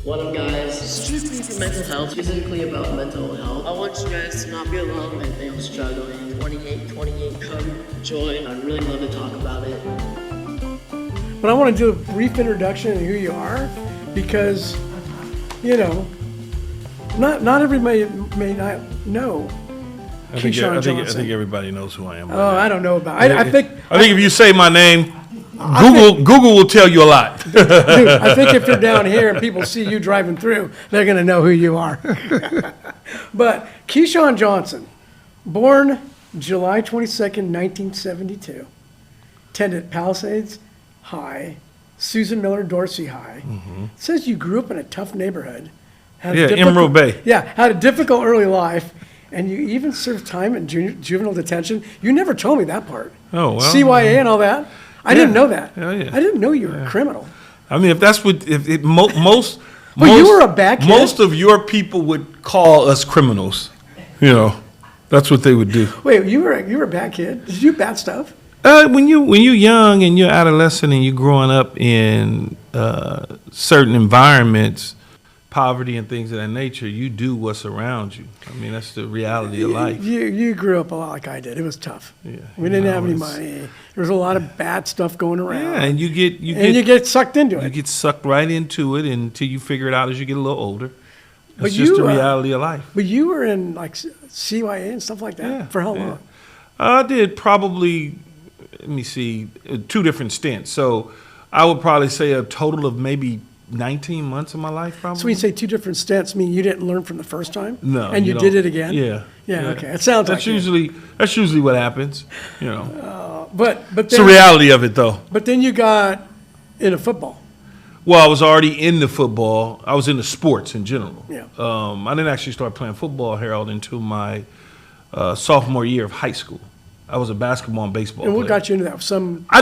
What up, guys? Strictly for mental health, specifically about mental health. I want you guys to not be alone and feel struggling. 28, come join. I'd really love to talk about it. But I want to do a brief introduction of who you are because, you know, not everybody may not know Keyshawn Johnson. I think everybody knows who I am. Oh, I don't know about it. I think if you say my name, Google will tell you a lot. Dude, I think if you're down here and people see you driving through, they're going to know who you are. But Keyshawn Johnson, born July 22nd, 1972, attended Palisades High, Susan Miller Dorsey High. Mm-hmm. It says you grew up in a tough neighborhood. Emerald Bay. Yeah, had a difficult early life, and you even served time in juvenile detention. You never told me that part. Oh, well. CYA and all that. I didn't know that. Yeah. I didn't know you were a criminal. I mean, if that's what most. Well, you were a bad kid. Most of your people would call us criminals. You know, that's what they would do. Wait, you were a bad kid? Did you do bad stuff? When you're young and you're adolescent and you're growing up in certain environments, poverty and things of that nature, you do what's around you. I mean, that's the reality of life. You grew up a lot like I did. It was tough. Yeah, we didn't have any money. There was a lot of bad stuff going around. Yeah, and you get sucked into it. You get sucked right into it until you figure it out as you get a little older. It's just the reality of life. But you were in like CYA and stuff like that. Yeah, for how long? I did probably, let me see, 2 different stints. So I would probably say a total of maybe 19 months of my life, probably. So when you say 2 different stints, mean you didn't learn from the first time? No. And you did it again? Yeah. Yeah, okay. It sounds that's like that's usually what happens, you know. But it's the reality of it, though. But then you got into football. Well, I was already into football. I was into sports in general. Yeah. I didn't actually start playing football, Harold, until my sophomore year of high school. I was a basketball and baseball player. And what got you into that? I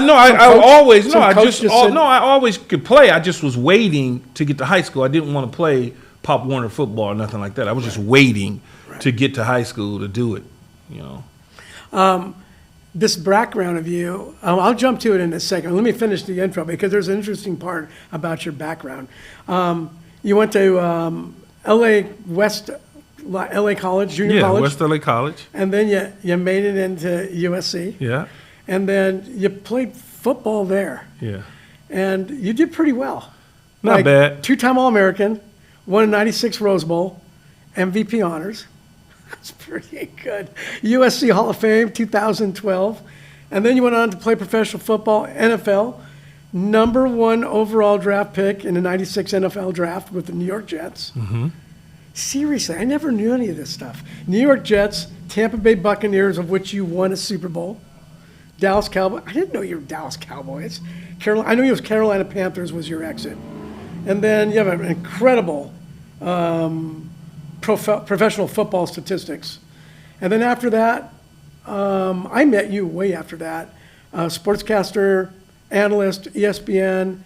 always could play. I just was waiting to get to high school. I didn't want to play Pop Warner football or nothing like that. I was just waiting to get to high school to do it, you know. This background of you, I'll jump to it in a second. Let me finish the intro because there's an interesting part about your background. You went to LA College, junior college. Yeah, West LA College. And then you made it into USC. Yeah. And then you played football there. Yeah. And you did pretty well. Not bad. 2-time All-American, won a 96 Rose Bowl, MVP honors. That's pretty good. USC Hall of Fame, 2012. And then you went on to play professional football, NFL, number 1 overall draft pick in the 96 NFL draft with the New York Jets. Mm-hmm. Seriously, I never knew any of this stuff. New York Jets, Tampa Bay Buccaneers, of which you won a Super Bowl. Dallas Cowboys. I didn't know you were Dallas Cowboys. I knew you was Carolina Panthers was your exit. And then you have an incredible professional football statistics. And then after that, I met you way after that. Sportscaster, analyst, ESPN.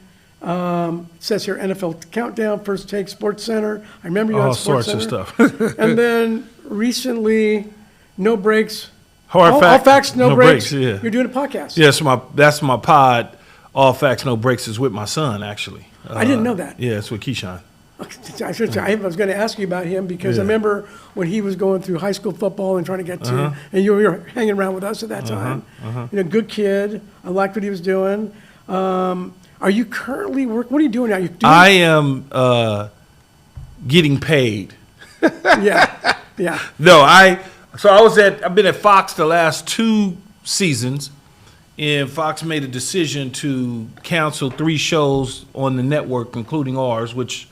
It says here NFL Countdown, First Take, Sports Center. I remember you on Sports Center. All sorts of stuff. And then recently, No Breaks. All Facts, No Breaks. Yeah. You're doing a podcast. Yeah, that's my pod. All Facts, No Breaks is with my son, actually. I didn't know that. Yeah, it's with Keyshawn. I was going to ask you about him because I remember when he was going through high school football and trying to get to, and you were hanging around with us at that time. You know, good kid. I liked what he was doing. Are you currently working? What are you doing now? I am getting paid. Yeah. No, I've been at Fox the last 2 seasons, and Fox made a decision to cancel 3 shows on the network, including ours, which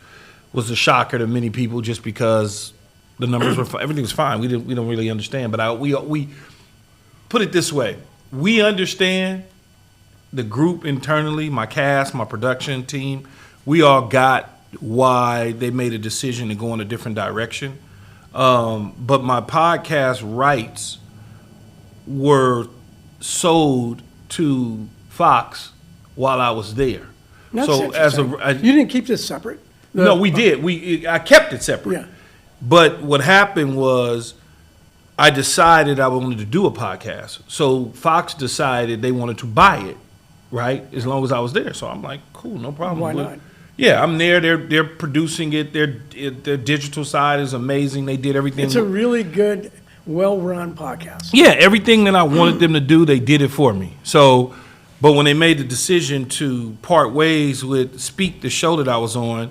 was a shocker to many people just because the numbers were everything was fine. We don't really understand, but we put it this way: we understand. The group internally, my cast, my production team, we all got why they made a decision to go in a different direction. But my podcast rights were sold to Fox while I was there. That's so you didn't keep this separate? No, we did. I kept it separate. Yeah. But what happened was I decided I wanted to do a podcast. So Fox decided they wanted to buy it. Right, as long as I was there, so I'm like, cool, no problem. Why not? Yeah, I'm there. They're producing it. Their digital side is amazing. They did everything. It's a really good, well-run podcast. Yeah, everything that I wanted them to do, they did it for me. So, but when they made the decision to part ways with Speak, the show that I was on,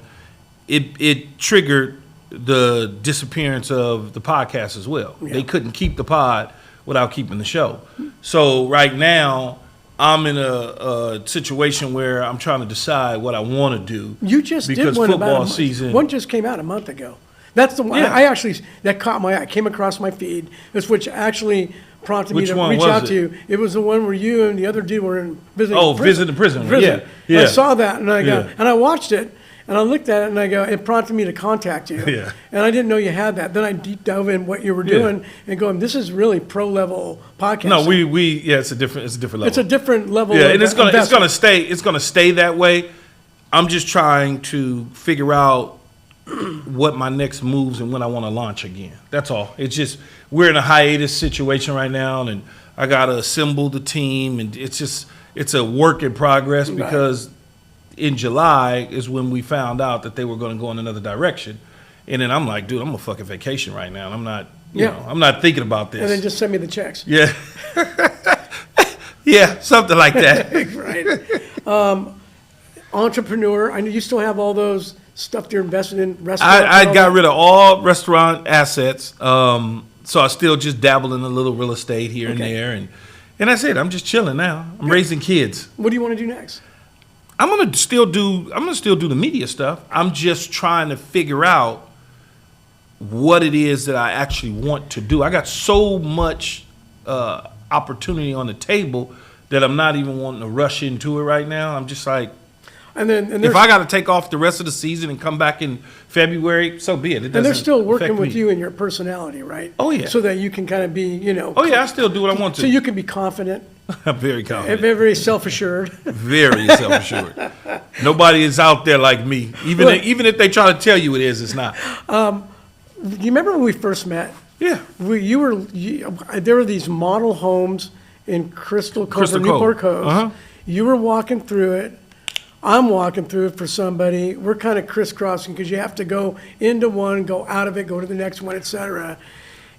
it triggered the disappearance of the podcast as well. Yeah. They couldn't keep the pod without keeping the show. So right now, I'm in a situation where I'm trying to decide what I want to do. You just did one football season. One just came out a month ago. That's the one. Yeah. That caught my eye. Came across my feed. It's which actually prompted me to reach out to you. It was the one where you and the other dude were in visiting prison. Yeah. I saw that and and I watched it. And I looked at it and I go, it prompted me to contact you. Yeah. And I didn't know you had that. Then I deep dove in what you were doing and going, this is really pro level podcasting. No, it's a different level. It's a different level. Yeah, and it's gonna stay that way. I'm just trying to figure out what my next moves and when I want to launch again. That's all. It's just we're in a hiatus situation right now, and I gotta assemble the team, and it's a work in progress because in July is when we found out that they were going to go in another direction. And then I'm like, dude, I'm on fucking vacation right now. And I'm not, I'm not thinking about this. And then just send me the checks. Yeah. Yeah, something like that. Right. Entrepreneur, I know you still have all those stuff you're invested in restaurants. I got rid of all restaurant assets. So I still just dabble in a little real estate here and there. And that's it. I'm just chilling now. I'm raising kids. What do you want to do next? I'm gonna still do the media stuff. I'm just trying to figure out what it is that I actually want to do. I got so much opportunity on the table that I'm not even wanting to rush into it right now. I'm just like, and if I got to take off the rest of the season and come back in February, so be it. And they're still working with you and your personality, right? Oh yeah. So that you can kind of be, Oh yeah, I still do what I want to. So you can be confident. I'm very confident. Very self-assured. Very self-assured. Nobody is out there like me. Even if they try to tell you it is, it's not. Do you remember when we first met? Yeah. There were these model homes in Crystal Cove, Newport Cove. Uh-huh. You were walking through it. I'm walking through it for somebody. We're kind of crisscrossing because you have to go into one, go out of it, go to the next one, et cetera.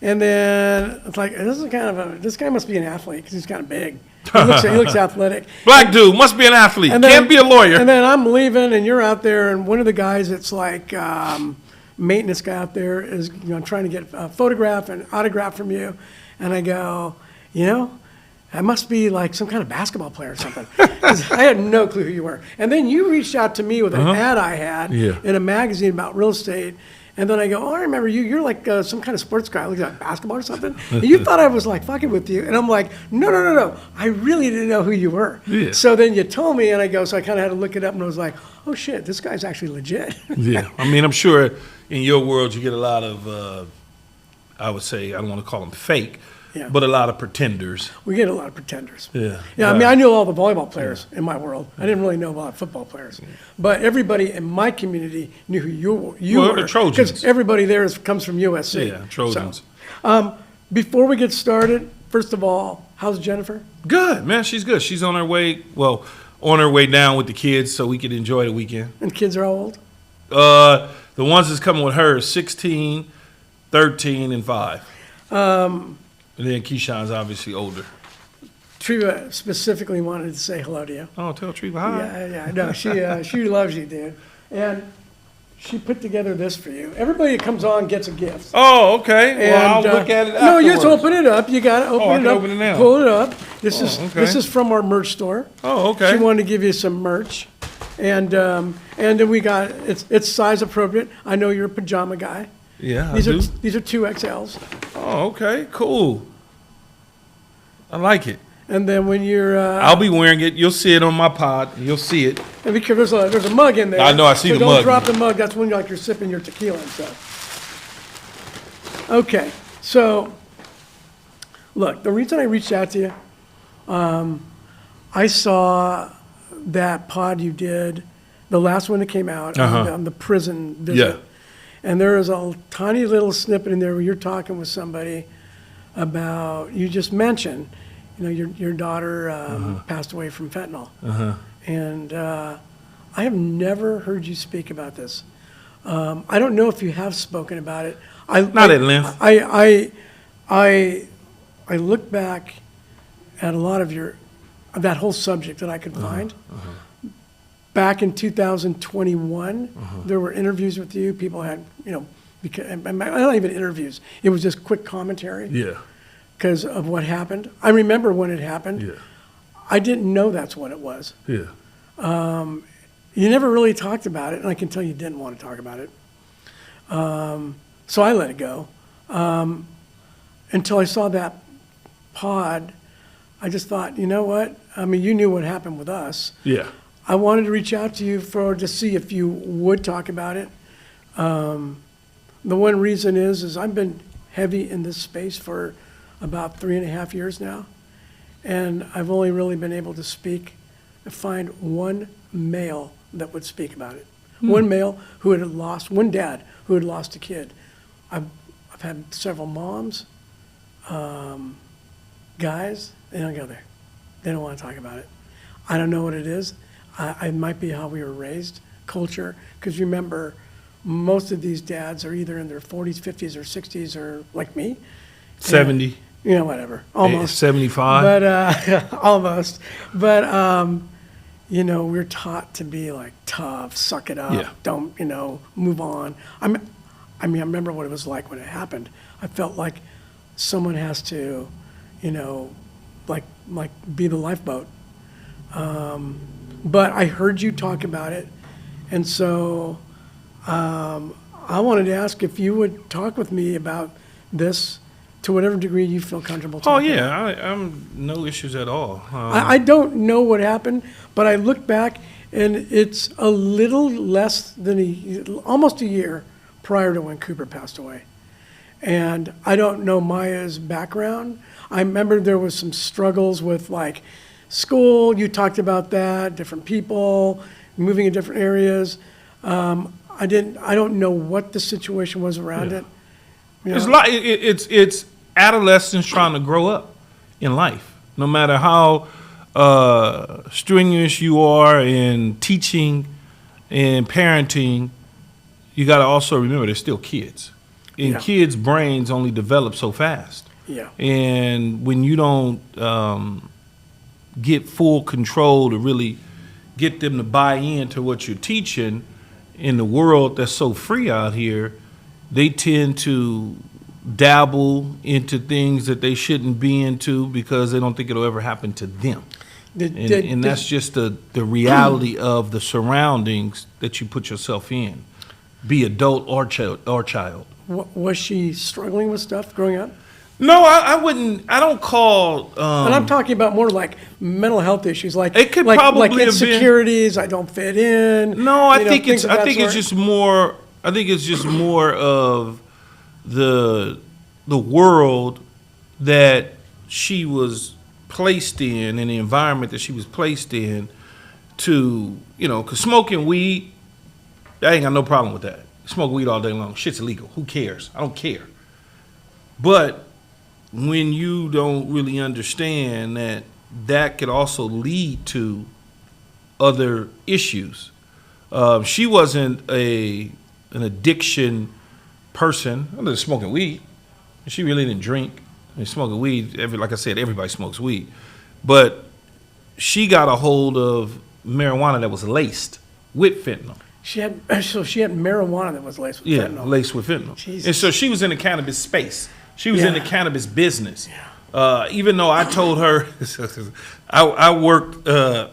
And then it's like, this guy must be an athlete because he's kind of big. He looks athletic. Black dude, must be an athlete. Can't be a lawyer. And then I'm leaving and you're out there and one of the guys that's like maintenance guy out there is trying to get a photograph and autograph from you. And I go, I must be like some kind of basketball player or something. 'Cause I had no clue who you were. And then you reached out to me with an ad I had in a magazine about real estate. And then I go, I remember you. You're like some kind of sports guy, like basketball or something. And you thought I was like fucking with you. And I'm like, no. I really didn't know who you were. Yeah. So then you told me, and I go, so I kind of had to look it up, and I was like, oh shit, this guy's actually legit. Yeah. I mean, I'm sure in your world you get a lot of, I would say, I don't want to call them fake, but a lot of pretenders. We get a lot of pretenders. Yeah. Yeah, I mean, I knew all the volleyball players in my world. I didn't really know a lot of football players. But everybody in my community knew who you were. The Trojans. Because everybody there comes from USC. Yeah, Trojans. So, before we get started, first of all, how's Jennifer? Good, man. She's good. She's on her way down with the kids so we can enjoy the weekend. And kids are how old? The ones that's coming with her are 16, 13, and 5. And then Keyshawn's obviously older. Treva specifically wanted to say hello to you. Oh, tell Treva hi. Yeah. No, she loves you, dude. And she put together this for you. Everybody that comes on gets a gift. Oh, okay. Well, I'll look at it afterwards. No, you just open it up. You got to open it up. Open it now. Pull it up. This is from our merch store. Oh, okay. She wanted to give you some merch. And then we got, it's size appropriate. I know you're a pajama guy. Yeah, These are 2XLs. Oh, okay, cool. I like it. And then when you're... I'll be wearing it. You'll see it on my pod. You'll see it. And because there's a mug in there. I know, I see the mug. Don't drop the mug. That's when you're sipping your tequila and stuff. Okay, so, look, the reason I reached out to you, I saw that pod you did, the last one that came out, on the prison visit. Yeah. And there is a tiny little snippet in there where you're talking with somebody about, you just mentioned, your daughter passed away from fentanyl. And I have never heard you speak about this. I don't know if you have spoken about it. Not at length. I look back at a lot of that whole subject that I could find. Back in 2021, there were interviews with you. People had, not even interviews. It was just quick commentary. Yeah. Because of what happened. I remember when it happened. Yeah. I didn't know that's what it was. Yeah. You never really talked about it, and I can tell you didn't want to talk about it. So I let it go. Until I saw that pod, I just thought, you know what? I mean, you knew what happened with us. Yeah. I wanted to reach out to you to see if you would talk about it. The one reason is I've been heavy in this space for about 3.5 years now, and I've only really been able to find one male that would speak about it. One male who had lost, one dad who had lost a kid. I've had several moms, guys, they don't go there. They don't want to talk about it. I don't know what it is. It might be how we were raised, culture, because remember, most of these dads are either in their 40s, 50s, or 60s, or like me. 70. Whatever, almost. 75. But, almost. But, we're taught to be like tough, suck it up, Yeah. don't, move on. I remember what it was like when it happened. I felt like someone has to, like be the lifeboat. But I heard you talk about it, and so I wanted to ask if you would talk with me about this to whatever degree you feel comfortable talking. Oh yeah, I'm no issues at all. I don't know what happened, but I look back, and it's a little less than almost a year prior to when Cooper passed away. And I don't know Maia's background. I remember there was some struggles with like school. You talked about that, different people, moving in different areas. I don't know what the situation was around it. It's adolescents trying to grow up in life. No matter how strenuous you are in teaching and parenting, you got to also remember they're still kids. And kids' brains only develop so fast. Yeah. And when you don't get full control to really get them to buy into what you're teaching in the world that's so free out here, they tend to dabble into things that they shouldn't be into because they don't think it'll ever happen to them. And that's just the reality of the surroundings that you put yourself in, be adult or child. Was she struggling with stuff growing up? No, I wouldn't. I don't call. And I'm talking about more like mental health issues, like it could like probably have been insecurities. I don't fit in. No, I think it's sort. just more. I think it's just more of the world that she was placed in and the environment that she was placed in. Because smoking weed, I ain't got no problem with that. Smoke weed all day long. Shit's illegal. Who cares? I don't care. But when you don't really understand that could also lead to other issues. She wasn't an addiction person other than smoking weed. She really didn't drink. Smoking weed, like I said, everybody smokes weed. But she got a hold of marijuana that was laced with fentanyl. She had marijuana that was laced with fentanyl. Yeah, laced with fentanyl. Jesus. And so she was in the cannabis space. She was in the cannabis business. Even though I told her, I worked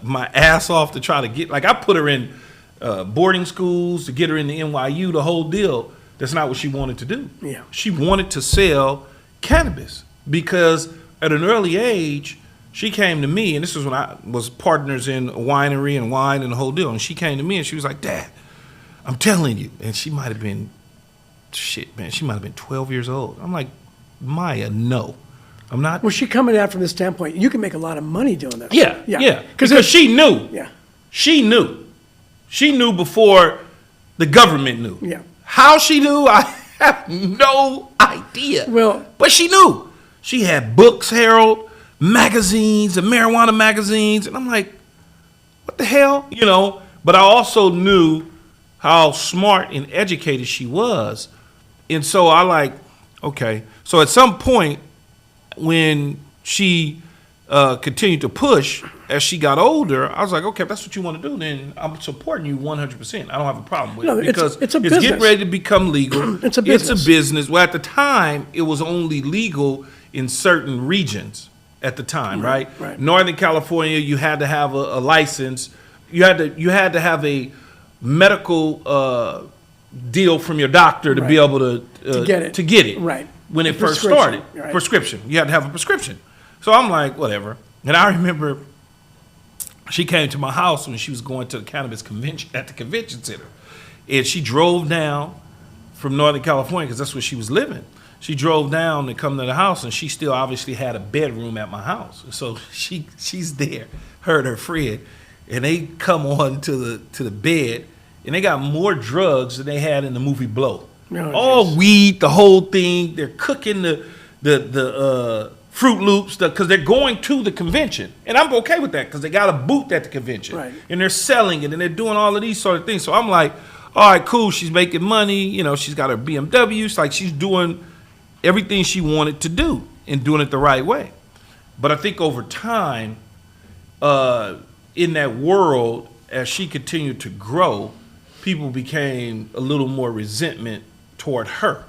my ass off to try to get, I put her in boarding schools to get her into NYU, the whole deal. That's not what she wanted to do. Yeah. She wanted to sell cannabis because at an early age, she came to me, and this was when I was partners in a winery and wine and the whole deal. And she came to me and she was like, "Dad, I'm telling you." And she might have been, she might have been 12 years old. I'm like, "Maia, no. I'm not." Was she coming at from the standpoint, you can make a lot of money doing this? Yeah. Because she knew. Yeah. She knew. She knew before the government knew. Yeah. How she knew, I have no idea. Well, but she knew. She had books, Harold, magazines, and marijuana magazines. And I'm like, what the hell? But I also knew how smart and educated she was. And so I like, okay. So at some point, when she continued to push as she got older, I was like, okay, if that's what you want to do, then I'm supporting you 100%. I don't have a problem with it because it's a getting business. ready to become legal. It's a business. It's a business. Well, at the time, it was only legal in certain regions at the time, right? Right. Northern California, you had to have a license. You had to have a medical deal from your doctor to be able to get it. Right. When it first started. Right. Prescription. You had to have a prescription. So I'm like, whatever. And I remember she came to my house when she was going to the cannabis convention at the convention center. And she drove down from Northern California, because that's where she was living. She drove down to come to the house, and she still obviously had a bedroom at my house. So she's there, her and her friend, and they come on to the bed, and they got more drugs than they had in the movie Blow. Oh, all geez. weed, the whole thing. They're cooking the Fruit Loops because they're going to the convention, and I'm okay with that because they got a booth at the convention, right. And they're selling it, and they're doing all of these sort of things. So I'm like, all right, cool. She's making money. You know, she's got her BMW. It's like she's doing everything she wanted to do and doing it the right way. But I think over time, in that world, as she continued to grow, people became a little more resentment toward her,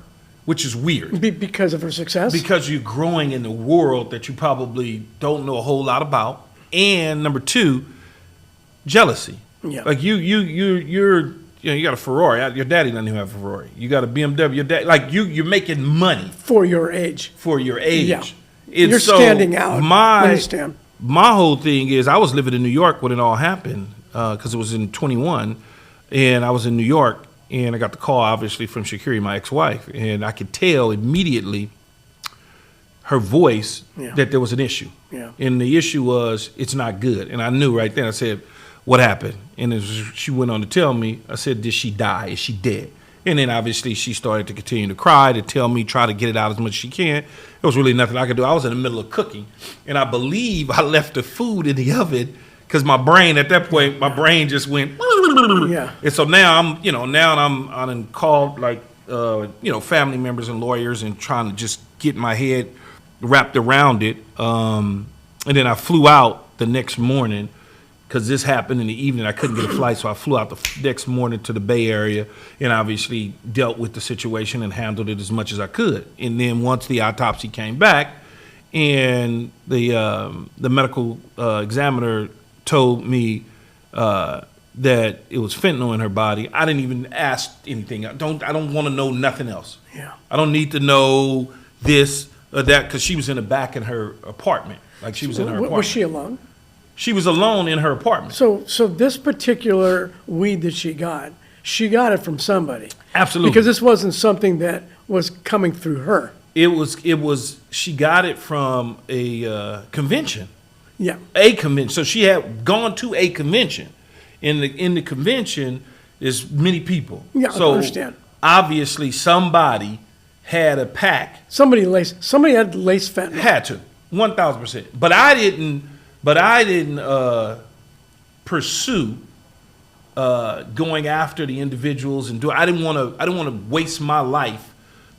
which is weird. Because of her success? Because you're growing in the world that you probably don't know a whole lot about. And number two, jealousy. Yeah. Like you got a Ferrari. Your daddy doesn't even have a Ferrari. You got a BMW. Your dad, like you're making money for your age. Yeah. And you're so standing out. My whole thing is I was living in New York when it all happened because it was in 21, and I was in New York, and I got the call obviously from Shakiri, my ex-wife, and I could tell immediately her voice that there was an issue. Yeah. And the issue was it's not good, and I knew right then. I said, what happened? And as she went on to tell me, I said, did she die? Is she dead? And then obviously she started to continue to cry, to tell me, try to get it out as much as she can. There was really nothing I could do. I was in the middle of cooking, and I believe I left the food in the oven because my brain at that point, my brain just went. Yeah. And so now I'm called like family members and lawyers and trying to just get my head wrapped around it. And then I flew out the next morning. Because this happened in the evening, I couldn't get a flight, so I flew out the next morning to the Bay Area and obviously dealt with the situation and handled it as much as I could. And then once the autopsy came back and the medical examiner told me that it was fentanyl in her body, I didn't even ask anything. I don't want to know nothing else. Yeah. I don't need to know this or that because she was in the back in her apartment. Like she was in her apartment. Was she alone? She was alone in her apartment. So this particular weed that she got it from somebody. Absolutely. Because this wasn't something that was coming through her. It was she got it from a convention. Yeah. A convention. So she had gone to a convention. In the convention, there's many people. Yeah, so I understand. Obviously somebody had a pack. Somebody had laced fentanyl. Had to. 1,000%. But I didn't pursue going after the individuals and I didn't want to waste my life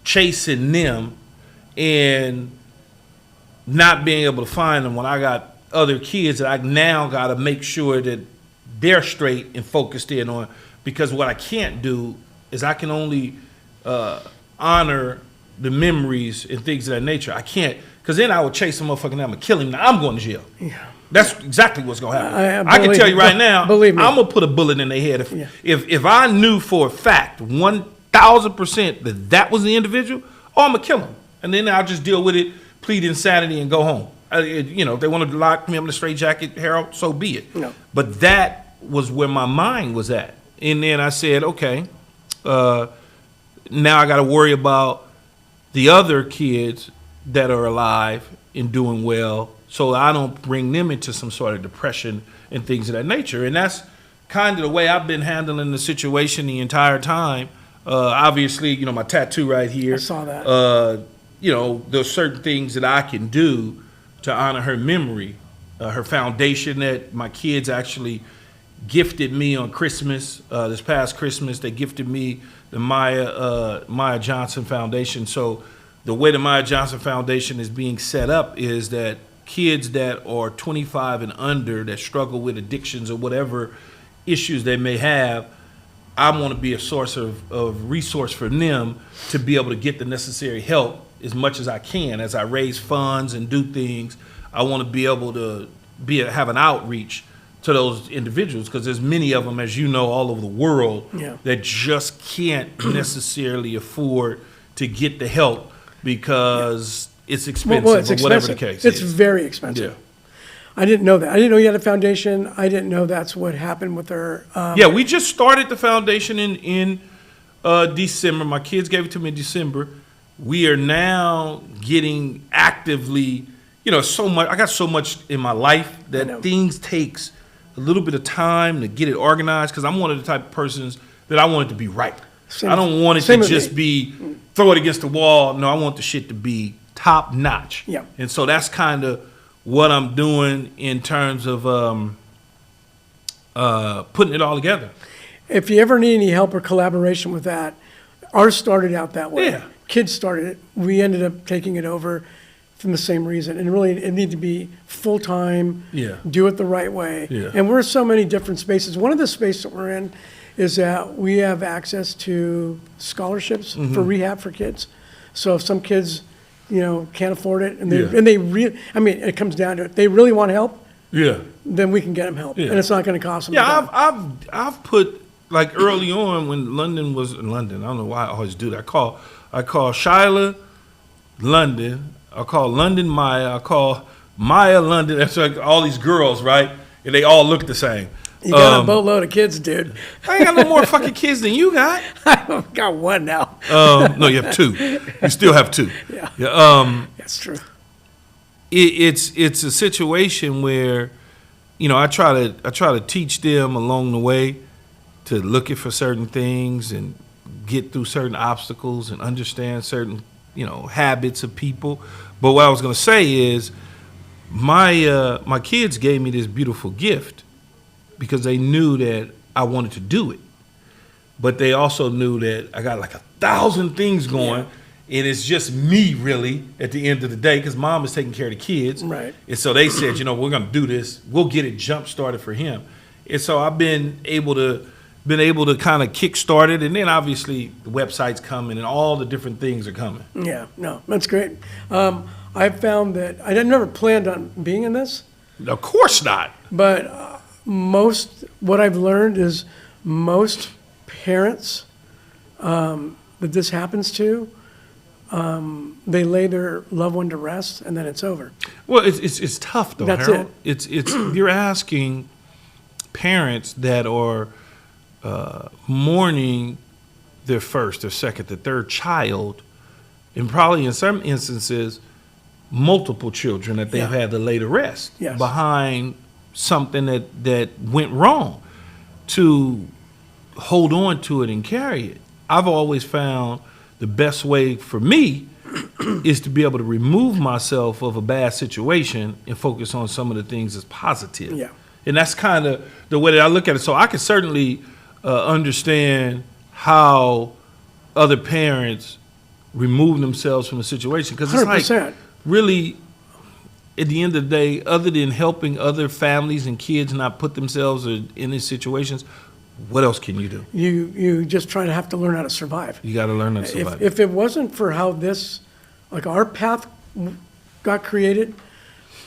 chasing them and not being able to find them when I got other kids that I now got to make sure that they're straight and focused in on, because what I can't do is I can only honor the memories and things of that nature. I can't, because then I would chase some motherfucker and I'm going to kill him. Now I'm going to jail. Yeah. That's exactly what's going to happen. I can tell you right now, believe me. I'm going to put a bullet in their head. If I knew for a fact, 1,000% that was the individual, I'm going to kill him. And then I'll just deal with it, plead insanity, and go home. If they want to lock me up in a straitjacket, Harold, so be it. No. But that was where my mind was at. And then I said, okay, now I got to worry about the other kids that are alive and doing well, so I don't bring them into some sort of depression and things of that nature. And that's kind of the way I've been handling the situation the entire time. Obviously, my tattoo right here. I saw that. There's certain things that I can do to honor her memory, her foundation that my kids actually gifted me on Christmas, this past Christmas. They gifted me the Maia Johnson Foundation. So the way the Maia Johnson Foundation is being set up is that kids that are 25 and under that struggle with addictions or whatever issues they may have, I want to be a source of resource for them to be able to get the necessary help as much as I can. As I raise funds and do things, I want to be able to have an outreach to those individuals, because there's many of them, as you know, all over the world that just can't necessarily afford to get the help because it's expensive, it's or whatever the expensive. case It's is. very expensive. Yeah. I didn't know that. I didn't know you had a foundation. I didn't know that's what happened with her. Yeah, we just started the foundation in December. My kids gave it to me in December. We are now getting actively, so much. I got so much in my life that things takes a little bit of time to get it organized, because I'm one of the type of persons that I want it to be right. I don't want it to just be throw it against the wall. No, I want the shit to be top notch. Yeah. And so that's kind of what I'm doing in terms of putting it all together. If you ever need any help or collaboration with that, ours started out that way. Yeah. Kids started it. We ended up taking it over from the same reason. And really, it needed to be full-time, do it the right way. Yeah. And we're in so many different spaces. One of the spaces that we're in is that we have access to scholarships for rehab for kids. So if some kids, can't afford it, and they really, it comes down to it. They really want help, then we can get them help. And it's not going to cost them. Yeah, I've put, like, early on when London was in London, I don't know why I always do that. I call Shyla London. I call London Maia. I call Maia London. That's like all these girls, right? And they all look the same. You got a boatload of kids, dude. I ain't got no more fucking kids than you got. I got one now. No, you have two. You still have two. Yeah. That's true. It's a situation where, I try to teach them along the way to look for certain things and get through certain obstacles and understand certain, habits of people. But what I was going to say is my kids gave me this beautiful gift because they knew that I wanted to do it. But they also knew that I got like 1,000 things going, and it's just me really at the end of the day, because mom is taking care of the kids. Right. And so they said, we're going to do this. We'll get it jump started for him. And so I've been able to kind of kick start it, and then obviously the website's coming and all the different things are coming. Yeah, no, that's great. I found that I never planned on being in this, Of course not. but what I've learned is most parents that this happens to, they lay their loved one to rest and then it's over. Well, it's tough though, That's Harold. It's you're asking parents that are mourning their first, their second, their third child, and probably in some instances multiple children that they've had to lay to rest behind something that went wrong, to hold on to it and carry it. I've always found the best way for me is to be able to remove myself of a bad situation and focus on some of the things that's positive. Yeah. And that's kind of the way that I look at it. So I can certainly understand how other parents remove themselves from a situation, because it's 100%. like really, at the end of the day, other than helping other families and kids not put themselves in these situations, what else can you do? You just try to have to learn how to survive. You got to learn how to survive. If it wasn't for how our path got created,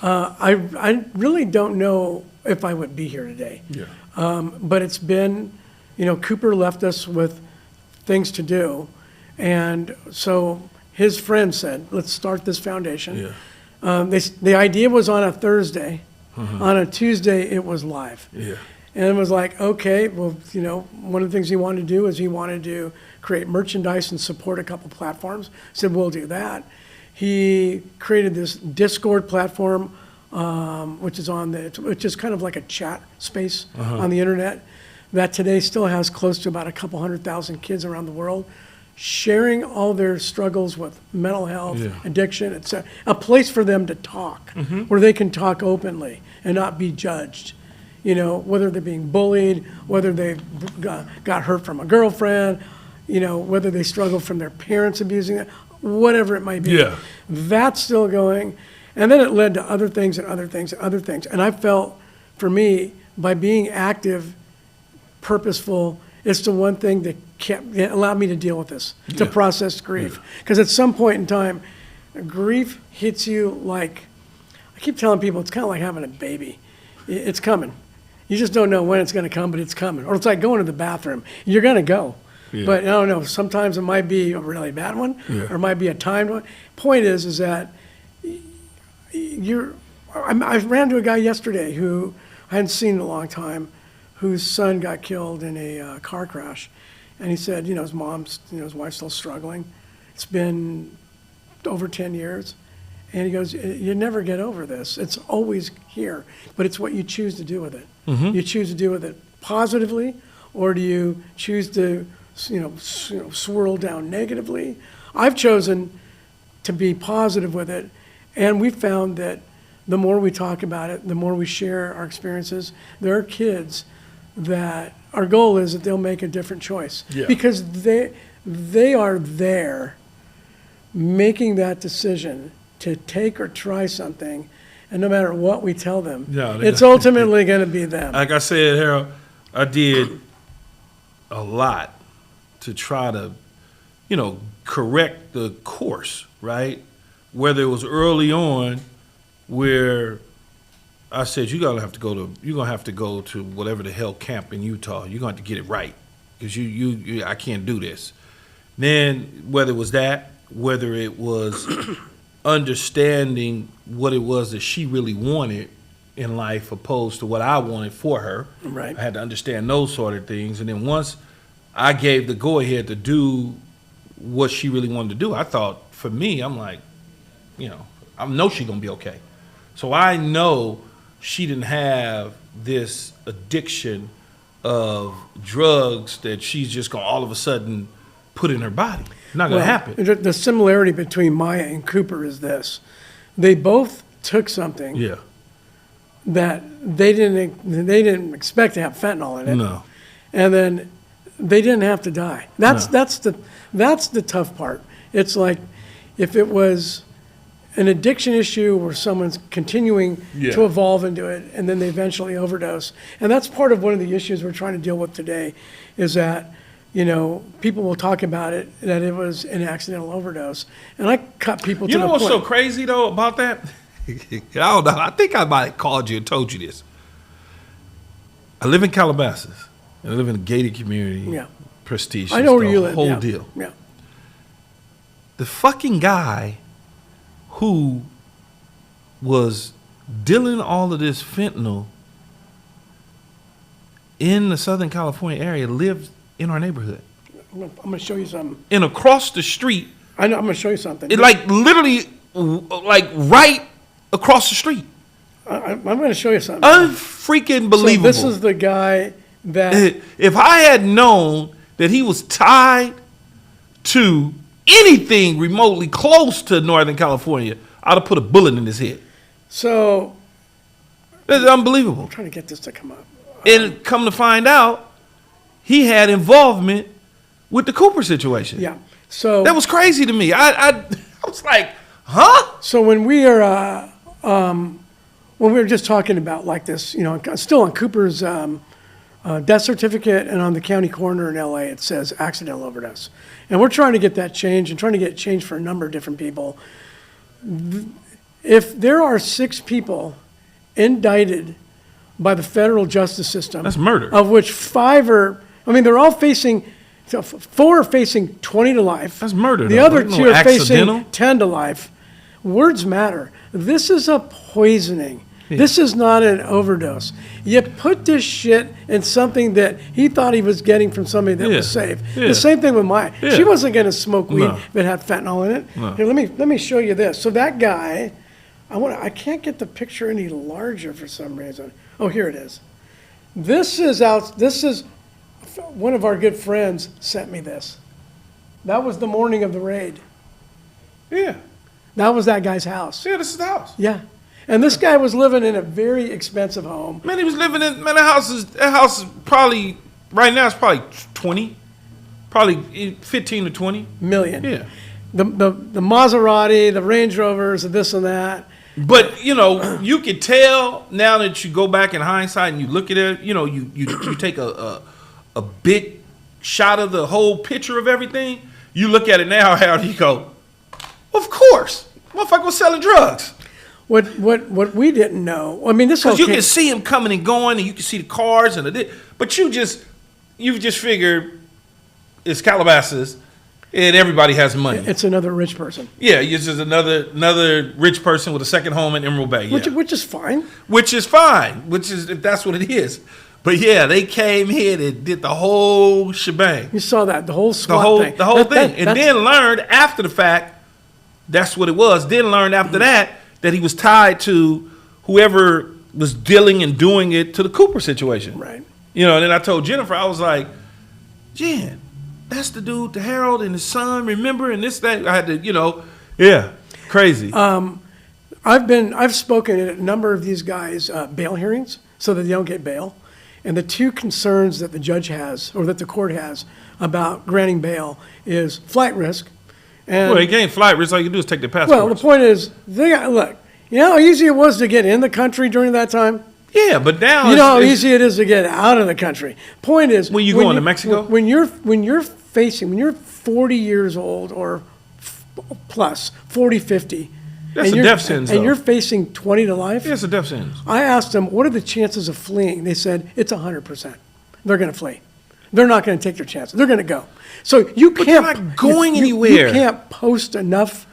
I really don't know if I would be here today. Yeah. But it's been, Cooper left us with things to do. And so his friend said, let's start this foundation. Yeah. The idea was on a Thursday. On a Tuesday, it was live. Yeah. And it was like, okay, well, one of the things he wanted to do is he wanted to create merchandise and support a couple platforms. Said, we'll do that. He created this Discord platform, which is kind of like a chat space on the internet, that today still has close to about a couple 100,000 kids around the world sharing all their struggles with mental health, addiction, etc. A place for them to talk, where they can talk openly and not be judged. whether they're being bullied, whether they got hurt from a girlfriend, whether they struggle from their parents abusing them, whatever it might be. Yeah. That's still going. And then it led to other things and other things and other things. And I felt, for me, by being active, purposeful, it's the one thing that allowed me to deal with this, to process grief. Because at some point in time, grief hits you like, I keep telling people, it's kind of like having a baby. It's coming. You just don't know when it's going to come, but it's coming. Or it's like going to the bathroom. You're going to go. Yeah. But I don't know, sometimes it might be a really bad one, or it might be a timed one. Point is that I ran into a guy yesterday who I hadn't seen in a long time, whose son got killed in a car crash. And he said, his mom's, his wife's still struggling. It's been over 10 years. And he goes, you never get over this. It's always here. But it's what you choose to do with it. Mm-hmm. You choose to do with it positively, or do you choose to, swirl down negatively? I've chosen to be positive with it. And we found that the more we talk about it, the more we share our experiences, there are kids that our goal is that they'll make a different choice. Yeah. Because they are there making that decision to take or try something, and no matter what we tell them, it's ultimately going to be them. Like I said, Harold, I did a lot to try to, correct the course, right? Whether it was early on where I said, you're gonna have to go to whatever the hell camp in Utah. You're gonna have to get it right, because I can't do this. Then whether it was that, whether it was understanding what it was that she really wanted in life opposed to what I wanted for her. Right. I had to understand those sort of things. And then once I gave the go ahead to do what she really wanted to do, I thought, for me, I'm like, I know she's gonna be okay. So I know she didn't have this addiction of drugs that she's just gonna all of a sudden put in her body. Not gonna happen. The similarity between Maia and Cooper is this: they both took something that they didn't expect to have fentanyl in it. No. And then they didn't have to die. That's the tough part. It's like if it was an addiction issue where someone's continuing to evolve into it, and then they eventually overdose. And that's part of one of the issues we're trying to deal with today, is that, people will talk about it, that it was an accidental overdose. And I cut people to the point. You know what's so crazy, though, about that? I don't know. I think I might have called you and told you this. I live in Calabasas. I live in a gated community. Yeah. Prestigious. I know where you live. Whole deal. Yeah. The fucking guy who was dealing all of this fentanyl in the Southern California area lived in our neighborhood. I'm going to show you something. And across the street. I know, I'm going to show you something. It literally, right across the street. I'm going to show you something. Unfreaking believable. So this is the guy that... If I had known that he was tied to anything remotely close to Northern California, I'd have put a bullet in his head. So... It's unbelievable. I'm trying to get this to come up. And come to find out, he had involvement with the Cooper situation. Yeah. So... That was crazy to me. I was like, huh? So when we are... when we were just talking about like this, still on Cooper's death certificate and on the county coroner in LA, it says accidental overdose. And we're trying to get that changed and trying to get it changed for a number of different people. If there are 6 people indicted by the federal justice system. That's murder. Of which 5 are, they're all facing, 4 are facing 20 to life. That's murder. The other 2 are facing 10 to life. Words matter. This is a poisoning. Yeah. This is not an overdose. You put this shit in something that he thought he was getting from somebody that was safe. Yeah. The same thing with Maia. Yeah. She wasn't going to smoke weed if it had fentanyl in it. No. Here, let me show you this. So that guy, I can't get the picture any larger for some reason. Oh, here it is. This is one of our good friends sent me this. That was the morning of the raid. Yeah. That was that guy's house. Yeah, this is the house. Yeah. And this guy was living in a very expensive home. Man, he was living in, man, that house is probably, right now it's probably 20, probably 15 to 20. Million. Yeah. The Maserati, the Range Rovers, this and that. But, you could tell now that you go back in hindsight and you look at it, you take a big shot of the whole picture of everything. You look at it now, Harold, you go, of course, motherfucker was selling drugs. What we didn't know, I mean, this whole Because you can see him coming and going, and you can see the cars but you just figure it's Calabasas, and everybody has money. It's another rich person. Yeah, it's just another rich person with a second home in Emerald Bay. Yeah. Which is fine. Which is fine. If that's what it is. But yeah, they came here and did the whole shebang. You saw that, the whole SWAT thing. The whole thing. And then learned after the fact, that's what it was. Then learned after that he was tied to whoever was dealing and doing it to the Cooper situation. Right. And then I told Jennifer, I was like, Jen, that's the dude, the Harold and his son, remember? And this, that. I had to, yeah, crazy. I've spoken at a number of these guys' bail hearings so that they don't get bail. And the two concerns that the judge has, or that the court has, about granting bail is flight risk. And, well, you can't flight risk. All you can do is take their passports. Well, the point is, look, you know how easy it was to get in the country during that time? Yeah, but now you know how easy it is to get out of the country. Point is, when you going to Mexico? When you're 40 years old or plus, 40, 50, that's a death sentence, and though. you're facing 20 to life. Yeah, it's a death sentence. I asked them, what are the chances of fleeing? They said, it's 100%. They're going to flee. They're not going to take their chances. They're going to go. So you can't. They're not going anywhere. You can't post enough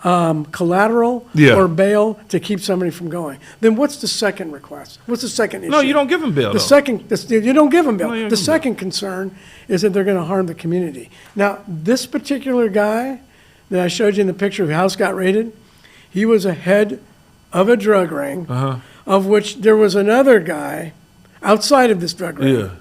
collateral or bail to keep somebody from going. Then what's the second request? What's the second issue? No, you don't give them bail. You don't give them bail. No, the second concern is that they're going to harm the community. Now, this particular guy that I showed you in the picture of the house got raided, he was a head of a drug ring, of which there was another guy outside of this drug ring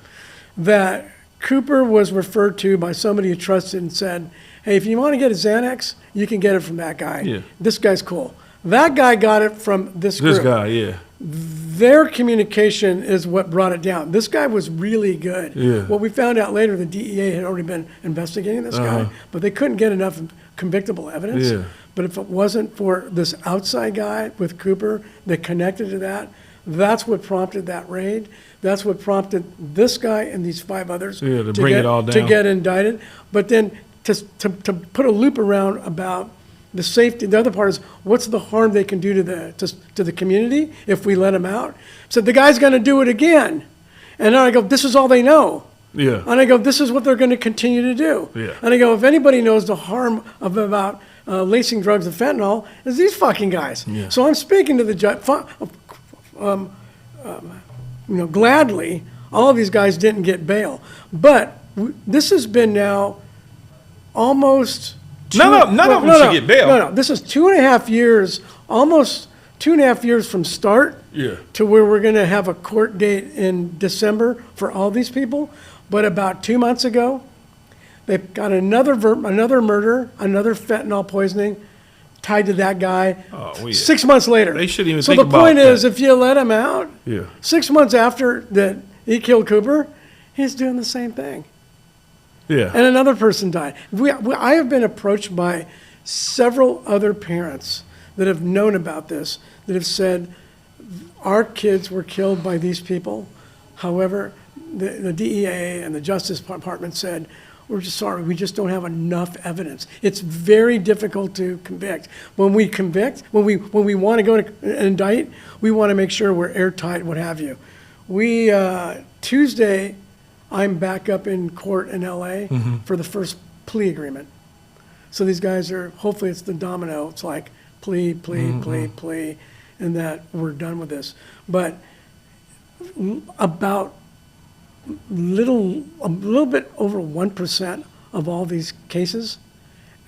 that Cooper was referred to by somebody who trusted and said, hey, if you want to get a Xanax, you can get it from that guy. Yeah. This guy's cool. That guy got it from this group. This guy, yeah. Their communication is what brought it down. This guy was really good. Yeah. What we found out later, the DEA had already been investigating this guy, but they couldn't get enough convictable evidence. Yeah. But if it wasn't for this outside guy with Cooper that connected to that, that's what prompted that raid. That's what prompted this guy and these 5 others to bring it all down. To get indicted. But then to put a loop around about the safety, the other part is what's the harm they can do to the community if we let them out? So the guy's going to do it again. And then I go, this is all they know. Yeah. And I go, this is what they're going to continue to do. Yeah. And I go, if anybody knows the harm about lacing drugs with fentanyl, it's these fucking guys. Yeah. So I'm speaking to the judge, gladly, all of these guys didn't get bail. But this has been now almost... None of them should get bail. No, this is 2.5 years, almost 2.5 years from start to where we're going to have a court date in December for all these people. But about 2 months ago, they've got another murder, another fentanyl poisoning tied to that guy. 6 months later. They shouldn't even think about that. So the point is, if you let him out, 6 months after that he killed Cooper, he's doing the same thing. Yeah. And another person died. I have been approached by several other parents that have known about this, that have said, our kids were killed by these people. However, the DEA and the Justice Department said, we're just sorry, we just don't have enough evidence. It's very difficult to convict. When we convict, when we want to go to indict, we want to make sure we're airtight, what have you. Tuesday, I'm back up in court in LA for the first plea agreement. So these guys are, hopefully it's the domino. It's like plea, and that we're done with this. But about a little bit over 1% of all these cases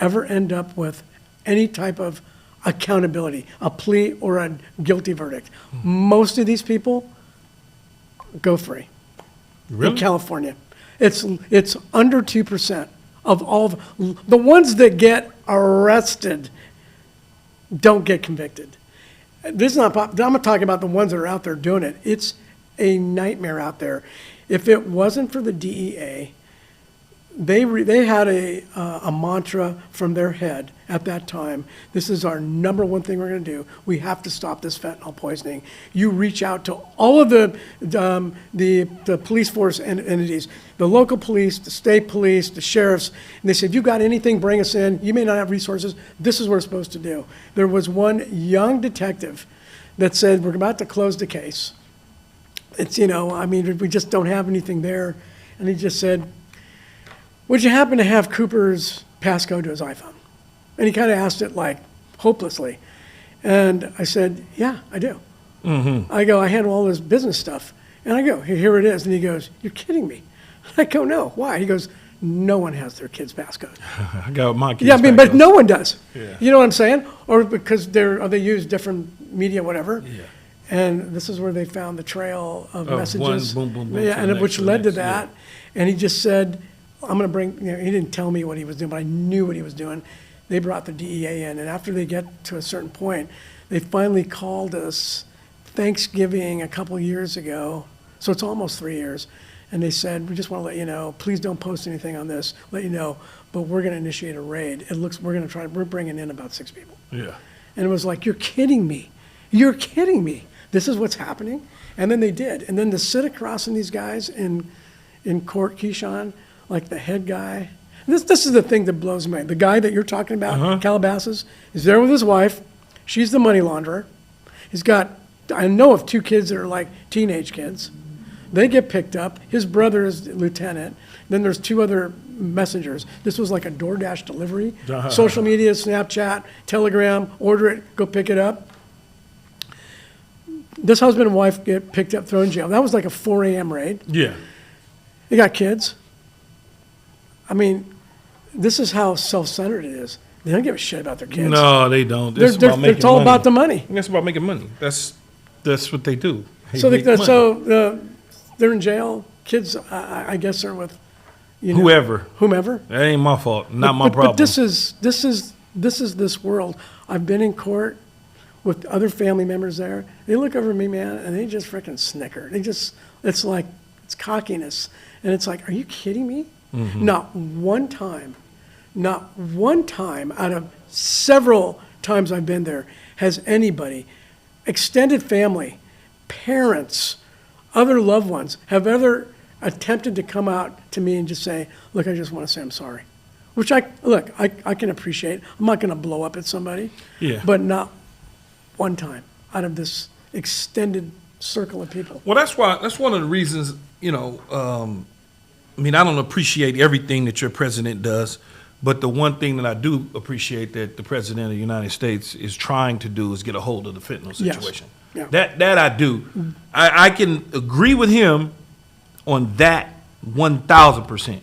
ever end up with any type of accountability, a plea or a guilty verdict. Most of these people go free. Really? In California. It's under 2% of all the ones that get arrested don't get convicted. This is not, I'm not talking about the ones that are out there doing it. It's a nightmare out there. If it wasn't for the DEA, they had a mantra from their head at that time. This is our number one thing we're going to do. We have to stop this fentanyl poisoning. You reach out to all of the police force entities, the local police, the state police, the sheriffs, and they said, if you've got anything, bring us in. You may not have resources. This is what we're supposed to do. There was one young detective that said, we're about to close the case. It's, we just don't have anything there. And he just said, would you happen to have Cooper's passcode to his iPhone? And he kind of asked it like hopelessly. And I said, yeah, I do. Mm-hmm. I go, I handle all this business stuff. And I go, here it is. And he goes, you're kidding me. I go, no, why? He goes, no one has their kid's passcode. I got my kid's passcode. But no one does. Yeah. You know what I'm saying? Or because they use different media, whatever. Yeah. And this is where they found the trail of messages. One, boom, boom, yeah, and which led to that. Yeah. And he just said, I'm going to bring, he didn't tell me what he was doing, but I knew what he was doing. They brought the DEA in, and after they get to a certain point, they finally called us Thanksgiving a couple years ago, so it's almost 3 years, and they said, we just want to let you know, please don't post anything on this, let you know, but we're going to initiate a raid. We're bringing in about 6 people. Yeah. And it was like, you're kidding me. You're kidding me. This is what's happening? And then they did. And then to sit across from these guys in court, Keyshawn, like the head guy. This is the thing that blows me. The guy that you're talking about, Calabasas, is there with his wife. She's the money launderer. He's got, I know of 2 kids that are like teenage kids. They get picked up. His brother is the lieutenant. Then there's 2 other messengers. This was like a DoorDash delivery. Social media, Snapchat, Telegram, order it, go pick it up. This husband and wife get picked up, thrown in jail. That was like a 4 a.m. raid. Yeah. They got kids. I mean, this is how self-centered it is. They don't give a shit about their kids. No, they don't. It's all about the money. It's about making money. That's what they do. They're in jail. Kids, I guess, are with whomever. That ain't my fault. Not my problem. But this is this world. I've been in court with other family members there. They look over at me, man, and they just freaking snicker. It's like, it's cockiness. And it's like, are you kidding me? Mm-hmm. Not one time out of several times I've been there has anybody, extended family, parents, other loved ones, have ever attempted to come out to me and just say, look, I just want to say I'm sorry. Which I can appreciate. I'm not going to blow up at somebody. Yeah. But not one time out of this extended circle of people. Well, that's one of the reasons, I don't appreciate everything that your president does, but the one thing that I do appreciate that the president of the United States is trying to do is get a hold of the fentanyl situation. Yes. Yeah. That I do. I can agree with him on that 1,000%.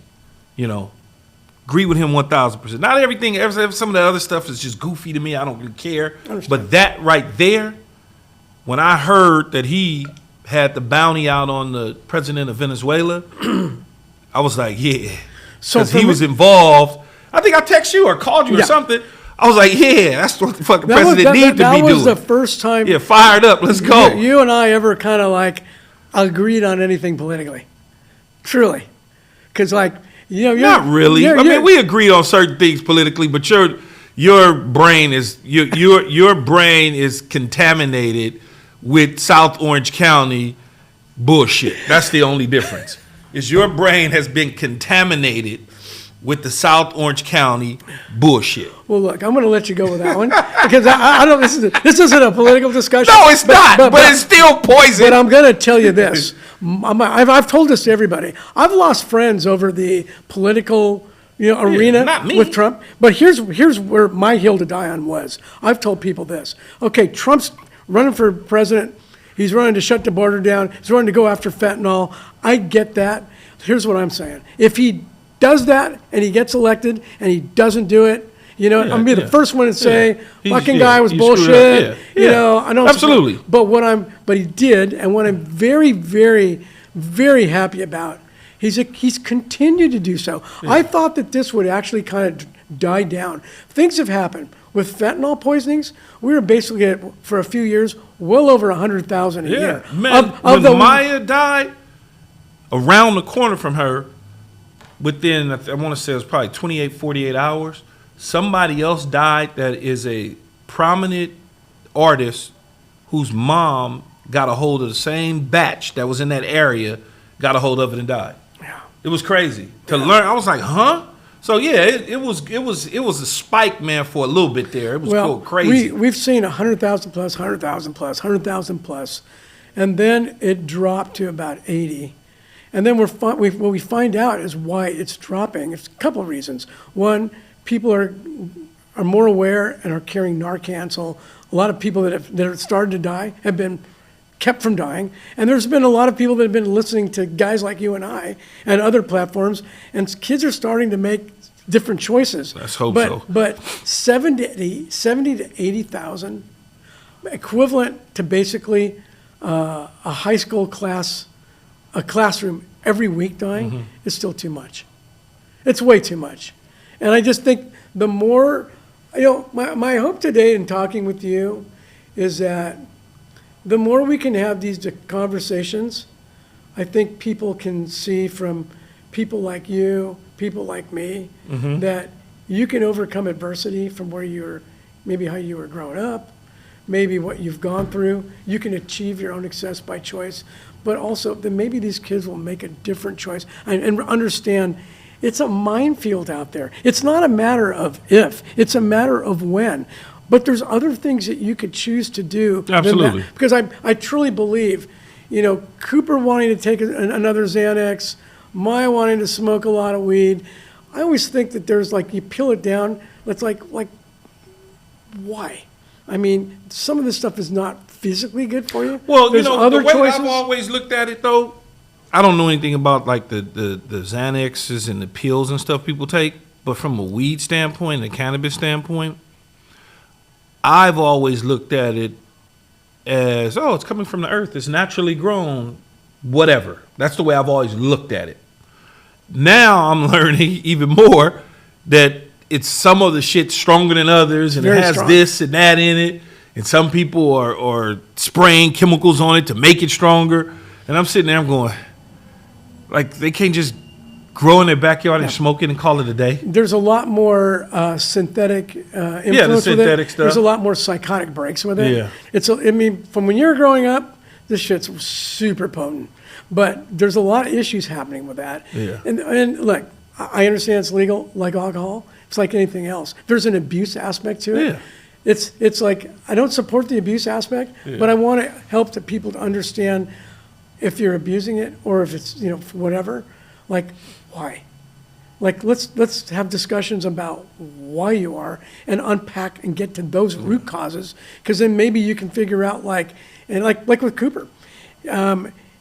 Agree with him 1,000%. Not everything. Some of the other stuff is just goofy to me. I don't really care. But that right there, when I heard that he had the bounty out on the president of Venezuela, I was like, yeah. Because he was involved. I think I texted you or called you or something. I was like, yeah, that's what the fucking president needs to be doing. That was the first time. Yeah, fired up. Let's go. You and I ever kind of like agreed on anything politically. Truly. Because you're not really. We agree on certain things politically, but your brain is your brain is contaminated with South Orange County bullshit. That's the only difference. Is your brain has been contaminated with the South Orange County bullshit. Well, look, I'm going to let you go with that one because I don't. This isn't a political discussion. No, it's not. But it's still poison. But I'm going to tell you this. I've told this to everybody. I've lost friends over the political arena with Trump. But here's where my hill to die on was. I've told people this. Okay, Trump's running for president. He's running to shut the border down. He's running to go after fentanyl. I get that. Here's what I'm saying. If he does that and he gets elected and he doesn't do it, I'm going to be the first one to say, fucking guy was bullshit. I know. Absolutely. But he did, and what I'm very, very, very happy about, he's continued to do so. Yeah. I thought that this would actually kind of died down. Things have happened. With fentanyl poisonings, we were basically at, for a few years, well over 100,000 a year. Man, when Maia died, around the corner from her, within, I want to say it was probably 28, 48 hours, somebody else died that is a prominent artist whose mom got a hold of the same batch that was in that area, got a hold of it and died. Yeah. It was crazy to learn. I was like, huh? So yeah, it was a spike, man, for a little bit there. It was cool, crazy. We've seen 100,000 plus, 100,000 plus, 100,000 plus, and then it dropped to about 80. And then what we find out is why it's dropping. It's a couple of reasons. One, people are more aware and are carrying Narcan. So a lot of people that have started to die have been kept from dying. And there's been a lot of people that have been listening to guys like you and I and other platforms, and kids are starting to make different choices. Let's hope so. But 70 to 80,000, equivalent to basically a high school class, a classroom every week dying, is still too much. It's way too much. And I just think the more, my hope today in talking with you is that the more we can have these conversations, I think people can see from people like you, people like me, that you can overcome adversity from where maybe how you were growing up, maybe what you've gone through. You can achieve your own success by choice, but also that maybe these kids will make a different choice and understand it's a minefield out there. It's not a matter of if, it's a matter of when. But there's other things that you could choose to do. Absolutely. Because I truly believe, Cooper wanting to take another Xanax, Maia wanting to smoke a lot of weed. I always think that there's you peel it down, it's like why? I mean, some of this stuff is not physically good for you. Well, there's other the way choices. I've always looked at it, though, I don't know anything about the Xanaxes and the pills and stuff people take, but from a weed standpoint, a cannabis standpoint, I've always looked at it as, it's coming from the earth. It's naturally grown, whatever. That's the way I've always looked at it. Now I'm learning even more that it's some of the shit's stronger than others, and Very it has strong. this and that in it, and some people are spraying chemicals on it to make it stronger. And I'm sitting there, I'm going, they can't just grow in their backyard and smoke it and call it a day. There's a lot more synthetic influence the synthetic with it. stuff. There's a lot more psychotic breaks with it. Yeah. From when you were growing up, this shit's super potent. But there's a lot of issues happening with that. Yeah. And look, I understand it's legal, like alcohol. It's like anything else. There's an abuse aspect to it. Yeah. It's like, I don't support the abuse aspect, but I want to help the people to understand if you're abusing it or if it's, whatever, why? Let's have discussions about why you are and unpack and get to those root causes, because then maybe you can figure out like with Cooper.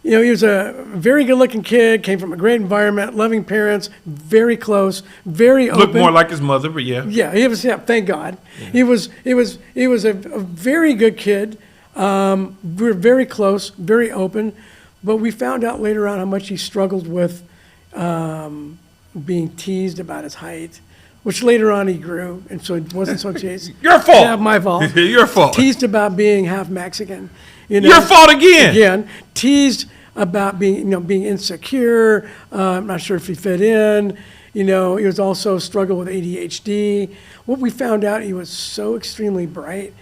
He was a very good-looking kid, came from a great environment, loving parents, very close, very open. Looked more like his mother, but yeah. Yeah, he was. Yeah, thank God. Yeah. He was a very good kid. We were very close, very open, but we found out later on how much he struggled with being teased about his height, which later on he grew, and so it wasn't so teased. Your fault. Yeah, my fault. Your fault. Teased about being half Mexican. Your fault again. Again, teased about being insecure. I'm not sure if he fit in. He was also struggled with ADHD. What we found out, he was so extremely bright.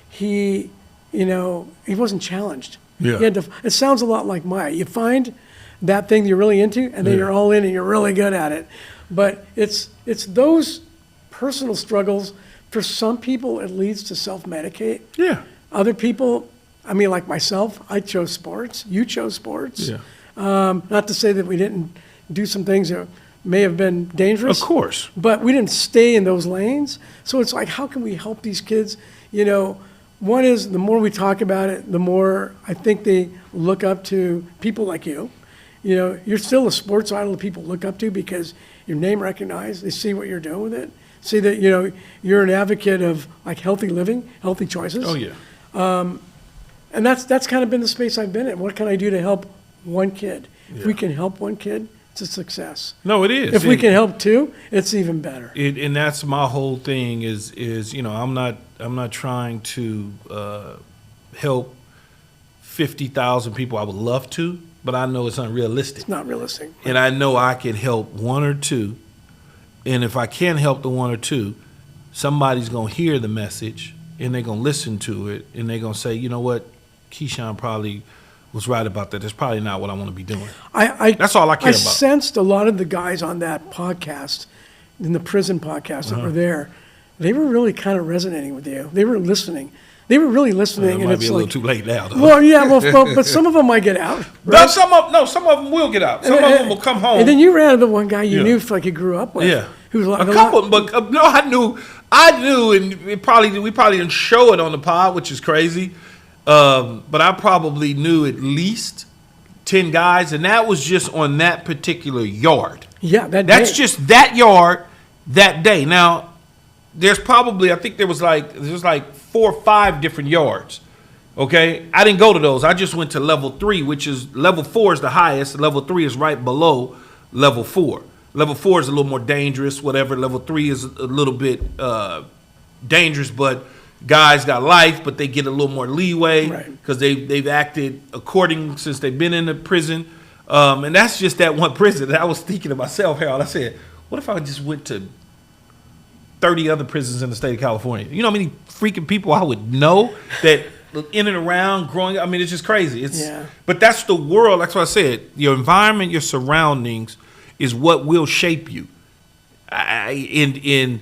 He wasn't challenged. Yeah. It sounds a lot like Maia. You find that thing you're really into, and then you're all in, and you're really good at it. But it's those personal struggles. For some people, it leads to self-medicate. Yeah. Other people, like myself, I chose sports. You chose sports. Yeah. Not to say that we didn't do some things that may have been dangerous. Of course. But we didn't stay in those lanes. So it's like, how can we help these kids? One is the more we talk about it, the more I think they look up to people like you. You're still a sports idol that people look up to because your name recognized. They see what you're doing with it. See that, you're an advocate of healthy living, healthy choices. Oh, yeah. And that's kind of been the space I've been in. What can I do to help one kid? Yeah. If we can help one kid, It's a success. No, it is. If we can help too, it's even better. And that's my whole thing is I'm not trying to help 50,000 people. I would love to, but I know it's unrealistic. It's not realistic. And I know I can help one or two. And if I can't help the one or two, somebody's going to hear the message and they're going to listen to it and they're going to say, you know what, Keyshawn probably was right about that. That's probably not what I want to be doing. That's all I care about. I sensed a lot of the guys on that podcast, in the prison podcast that were there, they were really kind of resonating with you. They were listening. They were really listening. It might be a little too late now, though. Well, yeah, but some of them might get out. No, Right? some of them will get out. Some of them will come home. And then you ran into one guy you knew, like you grew up with. Yeah. Who was like a couple, but no, I knew, and we probably didn't show it on the pod, which is crazy. But I probably knew at least 10 guys, and that was just on that particular yard. Yeah, that's just that yard that day. Now, there's probably, I think there was like 4 or 5 different yards. Okay, I didn't go to those. I just went to level 3, which is level 4 is the highest. Level 3 is right below level 4. Level 4 is a little more dangerous, whatever. Level 3 is a little bit dangerous, but guys got life, but they get a little more leeway because they've acted according since they've been in the prison. And that's just that one prison. And I was thinking to myself, Harold, I said, what if I just went to 30 other prisons in the state of California? You know how many freaking people I would know that in and around growing up? I mean, it's just crazy. But that's the world. That's what I said. Your environment, your surroundings is what will shape you. And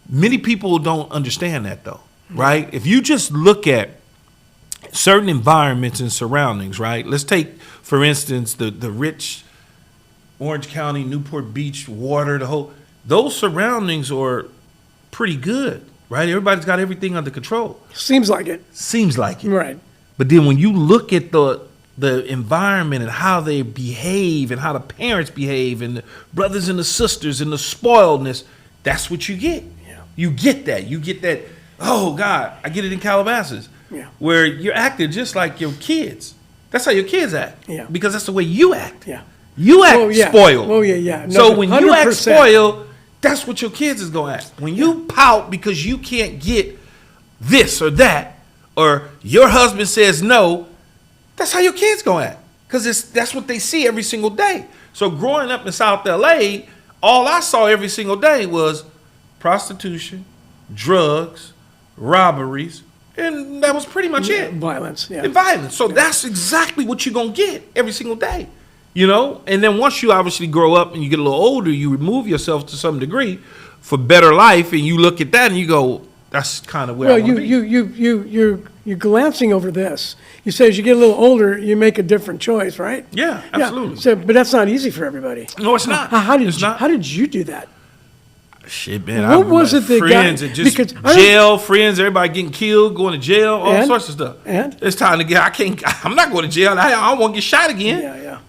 many people don't understand that, though, right? If you just look at certain environments and surroundings, right? Let's take, for instance, the rich Orange County, Newport Beach, water, those surroundings are pretty good, right? Everybody's got everything under control. Seems like it. Right. But then when you look at the environment and how they behave and how the parents behave and the brothers and the sisters and the spoiledness, that's what you get. Yeah. You get that, oh, God, I get it in Calabasas, where you're acting just like your kids. That's how your kids act. Yeah. Because that's the way you act. Yeah. You act spoiled. Oh, yeah. No, so when 100%. you act spoiled, that's what your kids is going to act. When you pout because you can't get this or that, or your husband says no, that's how your kids going to act. Because that's what they see every single day. So growing up in South LA, all I saw every single day was prostitution, drugs, robberies, and that was pretty much it. Violence, And violence. So that's exactly what you're going to get every single day. You know? And then once you obviously grow up and you get a little older, you remove yourself to some degree for better life, and you look at that and you go, that's kind of where I want to be. You're glancing over this. You say as you get a little older, you make a different choice, right? Yeah, absolutely. So, but that's not easy for everybody. No, it's not. How did you do that? Shit, man. What was it that friends got, and just because jail, friends, everybody getting killed, going to jail, all sorts of stuff. And? It's time to get, I'm not going to jail. I don't want to get shot again. Yeah.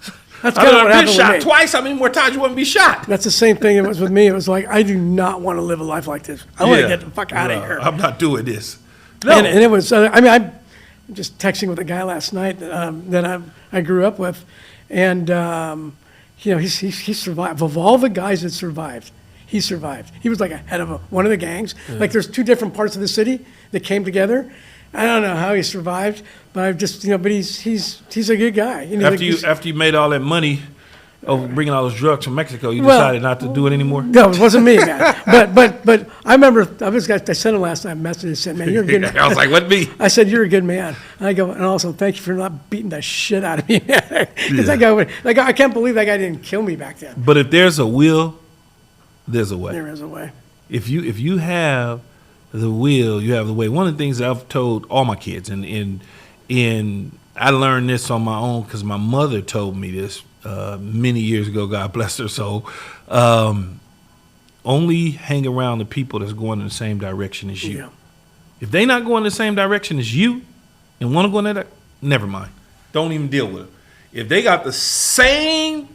That's kind of what happened shot with me. twice. How many more times you want to be shot? That's the same thing it was with me. It was like, I do not want to live a life like this. I want to get the fuck out of here. I'm not doing this. No. And it was, I'm just texting with a guy last night that I grew up with. And, he survived. Of all the guys that survived, he survived. He was like a head of one of the gangs. Yeah. Like there's 2 different parts of the city that came together. I don't know how he survived, but I've just, but he's a good guy. After you made all that money over bringing all those drugs from Mexico, you decided not to do it anymore? No, it wasn't me, man. But I remember, I sent him last night a message and said, man, you're a good man. I was like, what me? I said, you're a good man. And I go, and also, thank you for not beating the shit out of me, man. Because I can't believe that guy didn't kill me back then. But if there's a will, there's a way. There is a way. If you have the will, you have the way. One of the things that I've told all my kids, and I learned this on my own because my mother told me this many years ago, God bless her soul, only hang around the people that's going in the same direction as you. Yeah. If they not going in the same direction as you and want to go in that, never mind. Don't even deal with it. If they got the same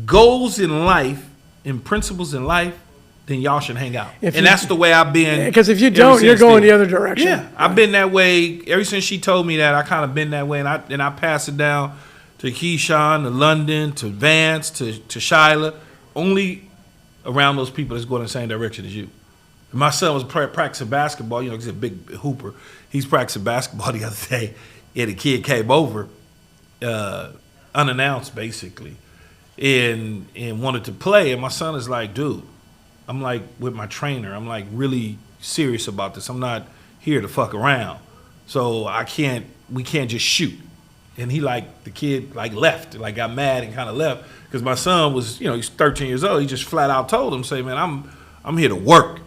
goals in life and principles in life, then y'all should hang out. And that's the way I've been. Because if you don't, you're going the other direction. Yeah, I've been that way ever since she told me that. I kind of been that way, and I pass it down to Keyshawn, to London, to Vance, to Shyla. Only around those people that's going in the same direction as you. My son was practicing basketball. You know, he's a big hooper. He's practicing basketball the other day, and a kid came over, unannounced basically, and wanted to play. And my son is like, dude, I'm like with my trainer. I'm like really serious about this. I'm not here to fuck around. So we can't just shoot. And the kid left, got mad and kind of left. Because my son was, he's 13 years old. He just flat out told him, say, man, I'm here to work.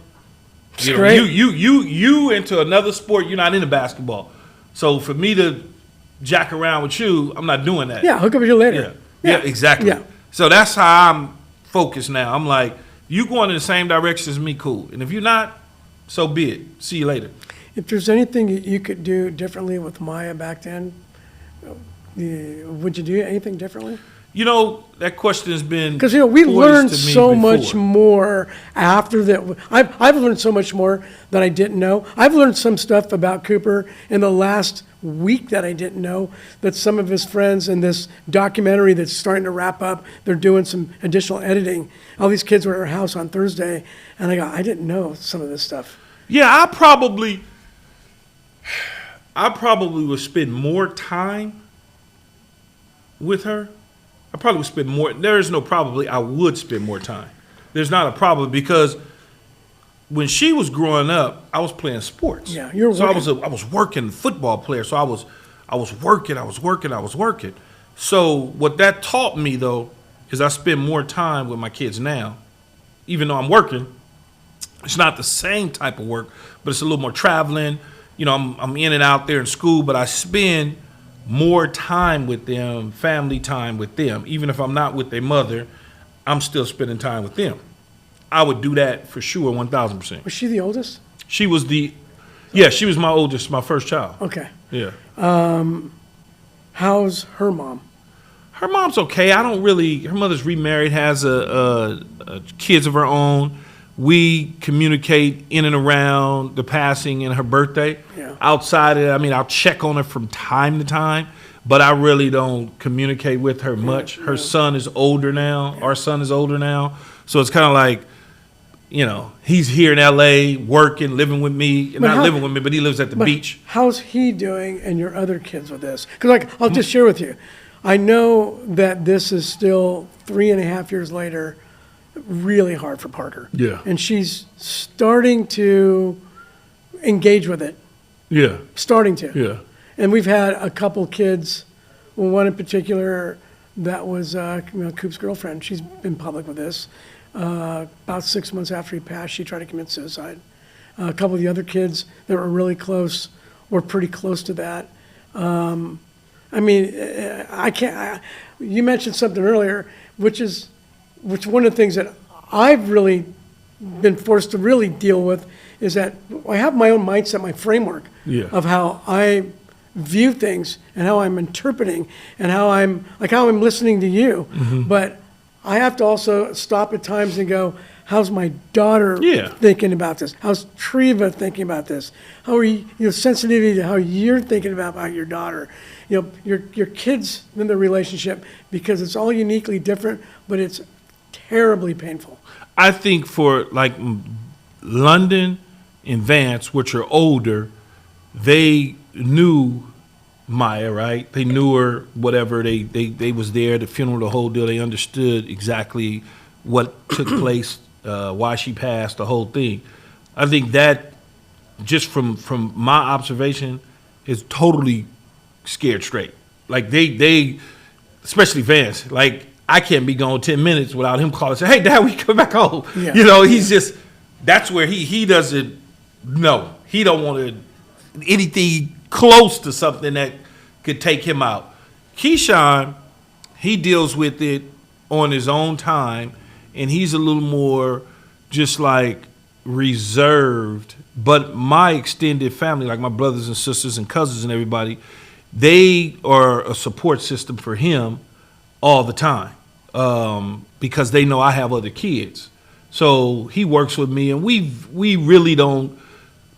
You into another sport, you're not into basketball. So for me to jack around with you, I'm not doing that. Yeah, hook up with you later. Yeah, exactly. Yeah. So that's how I'm focused now. I'm like, you going in the same direction as me, cool. And if you're not, so be it. See you later. If there's anything you could do differently with Maia back then, would you do anything differently? That question has been because we learned so much more after that. I've learned so much more that I didn't know. I've learned some stuff about Cooper in the last week that I didn't know, that some of his friends in this documentary that's starting to wrap up, they're doing some additional editing. All these kids were at our house on Thursday, and I didn't know some of this stuff. Yeah, I probably would spend more time with her. I probably would spend more. There is no probably. I would spend more time. There's not a problem because when she was growing up, I was playing sports. Yeah, you're working. So I was working football player. So I was working. So what that taught me though is I spend more time with my kids now, even though I'm working. It's not the same type of work, but it's a little more traveling. I'm in and out there in school, but I spend more time with them, family time with them. Even if I'm not with their mother, I'm still spending time with them. I would do that for sure, 1,000%. Was she the oldest? She was she was my oldest, my first child. Okay. Yeah. How's her mom? Her mom's okay. Her mother's remarried, has kids of her own. We communicate in and around the passing and her birthday. Yeah. Outside of it, I'll check on her from time to time, but I really don't communicate with her much. Her son is older now. Our son is older now. So it's kind of like, he's here in L.A. working, living with me. Living with me, but he lives at the beach. How's he doing and your other kids with this? Because I'll just share with you. I know that this is still 3.5 years later, really hard for Parker. Yeah. And she's starting to engage with it. Yeah. Starting to. Yeah. And we've had a couple kids, one in particular that was Coop's girlfriend. She's been public with this. About 6 months after he passed, she tried to commit suicide. A couple of the other kids that were really close were pretty close to that. You mentioned something earlier, which one of the things that I've really been forced to really deal with is that I have my own mindset, my framework of how I view things and how I'm interpreting and how I'm listening to you. Mm-hmm. But I have to also stop at times and go, how's my daughter thinking about this? How's Treva thinking about this? How are you, sensitivity to how you're thinking about your daughter? Your kids in the relationship, because it's all uniquely different, but it's terribly painful. I think for London and Vance, which are older, they knew Maia, right? They knew her, whatever. They was there, the funeral, the whole deal. They understood exactly what took place, why she passed, the whole thing. I think that, just from my observation, is totally scared straight. They especially Vance, I can't be gone 10 minutes without him calling and say, hey, Dad, we come back home. Yeah. He's just, that's where he doesn't know. He don't want anything close to something that could take him out. Keyshawn, he deals with it on his own time, and he's a little more just reserved. But my extended family, like my brothers and sisters and cousins and everybody, they are a support system for him all the time, because they know I have other kids. So he works with me, and we really don't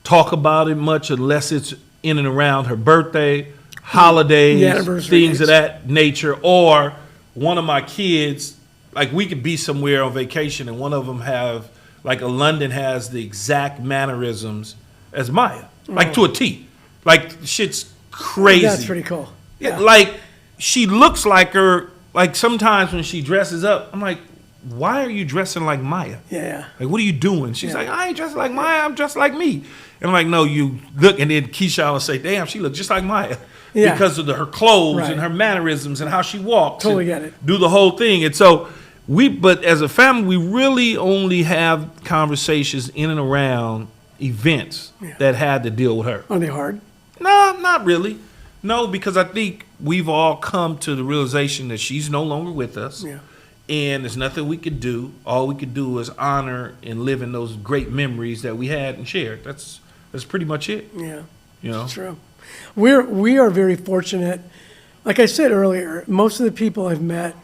talk about it much unless it's in and around her birthday, holidays, The anniversary things of dates. that nature, or one of my kids, like we could be somewhere on vacation and one of them have, like London has the exact mannerisms as Maya, like to a T. Like shit's crazy. That's pretty cool. Yeah. Like she looks like her, like sometimes when she dresses up, I'm like, why are you dressing like Maya? Yeah. Like, what are you doing? She's like, I ain't dressed like Maya, I'm dressed like me. And I'm like, no, you look, and then Keyshawn will say, damn, she looks just like Maya. Yeah. Because of her clothes Right. and her mannerisms and how she walks. Totally and get it. Do the whole thing. And so but as a family, we really only have conversations in and around events that had to deal with her. Are they hard? No, not really. No, because I think we've all come to the realization that she's no longer with us. Yeah. And there's nothing we could do. All we could do is honor and live in those great memories that we had and shared. That's pretty much it. Yeah. You know? It's true. We are very fortunate. Like I said earlier, most of the people I've met,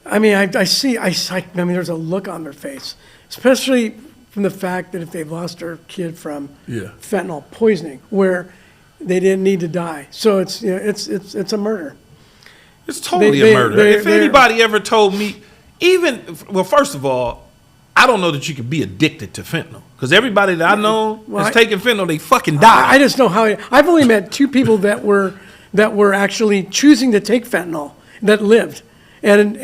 I mean, I mean, there's a look on their face, especially from the fact that if they've lost their kid from fentanyl poisoning, where they didn't need to die. So it's, you know, it's a murder. It's totally a murder. If anybody ever told me, well, first of all, I don't know that you could be addicted to fentanyl. Because everybody that I know that's taking fentanyl, they fucking die. I just know how. I've only met 2 people that were actually choosing to take fentanyl that lived, and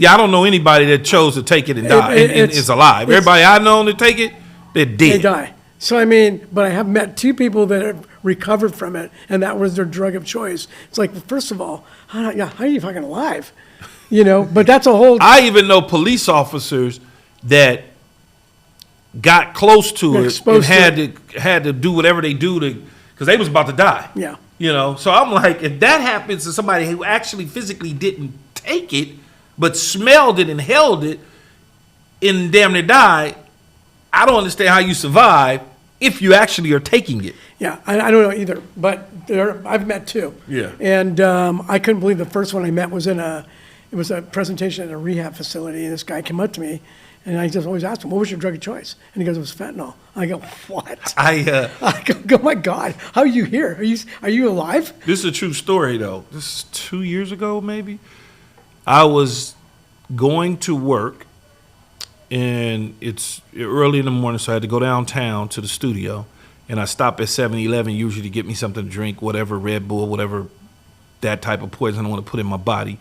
yeah, I don't know anybody that chose to take it and die and is alive. Everybody I know to take it, they're dead. They die. So I mean, but I have met 2 people that have recovered from it, and that was their drug of choice. It's like, well, first of all, how are you fucking alive? You know, but that's a whole. I even know police officers that got close to it and had to do whatever they do because they was about to die. Yeah. You know, so I'm like, if that happens to somebody who actually physically didn't take it, but smelled it and held it and damn near died, I don't understand how you survive if you actually are taking it. Yeah, I don't know either, but I've met 2. Yeah. And I couldn't believe the first one I met was it was a presentation at a rehab facility, and this guy came up to me, and I just always asked him, what was your drug of choice? And he goes, it was fentanyl. I go, what? I go, oh my God, how are you here? Are you alive? This is a true story, though. This is 2 years ago, maybe. I was going to work, and it's early in the morning, so I had to go downtown to the studio, and I stop at 7-Eleven usually to get me something to drink, whatever, Red Bull, whatever, that type of poison I want to put in my body.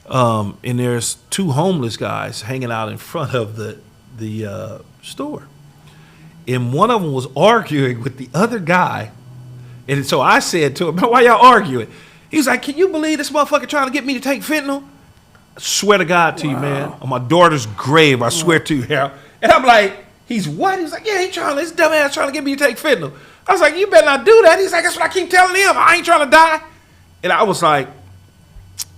And there's 2 homeless guys hanging out in front of the store. And one of them was arguing with the other guy. And so I said to him, why y'all arguing? He's like, can you believe this motherfucker trying to get me to take fentanyl? I swear to God to you, man. On my daughter's grave, I swear to you. And I'm like, he's what? He's like, yeah, this dumbass trying to get me to take fentanyl. I was like, you better not do that. He's like, that's what I keep telling him. I ain't trying to die. And I was like,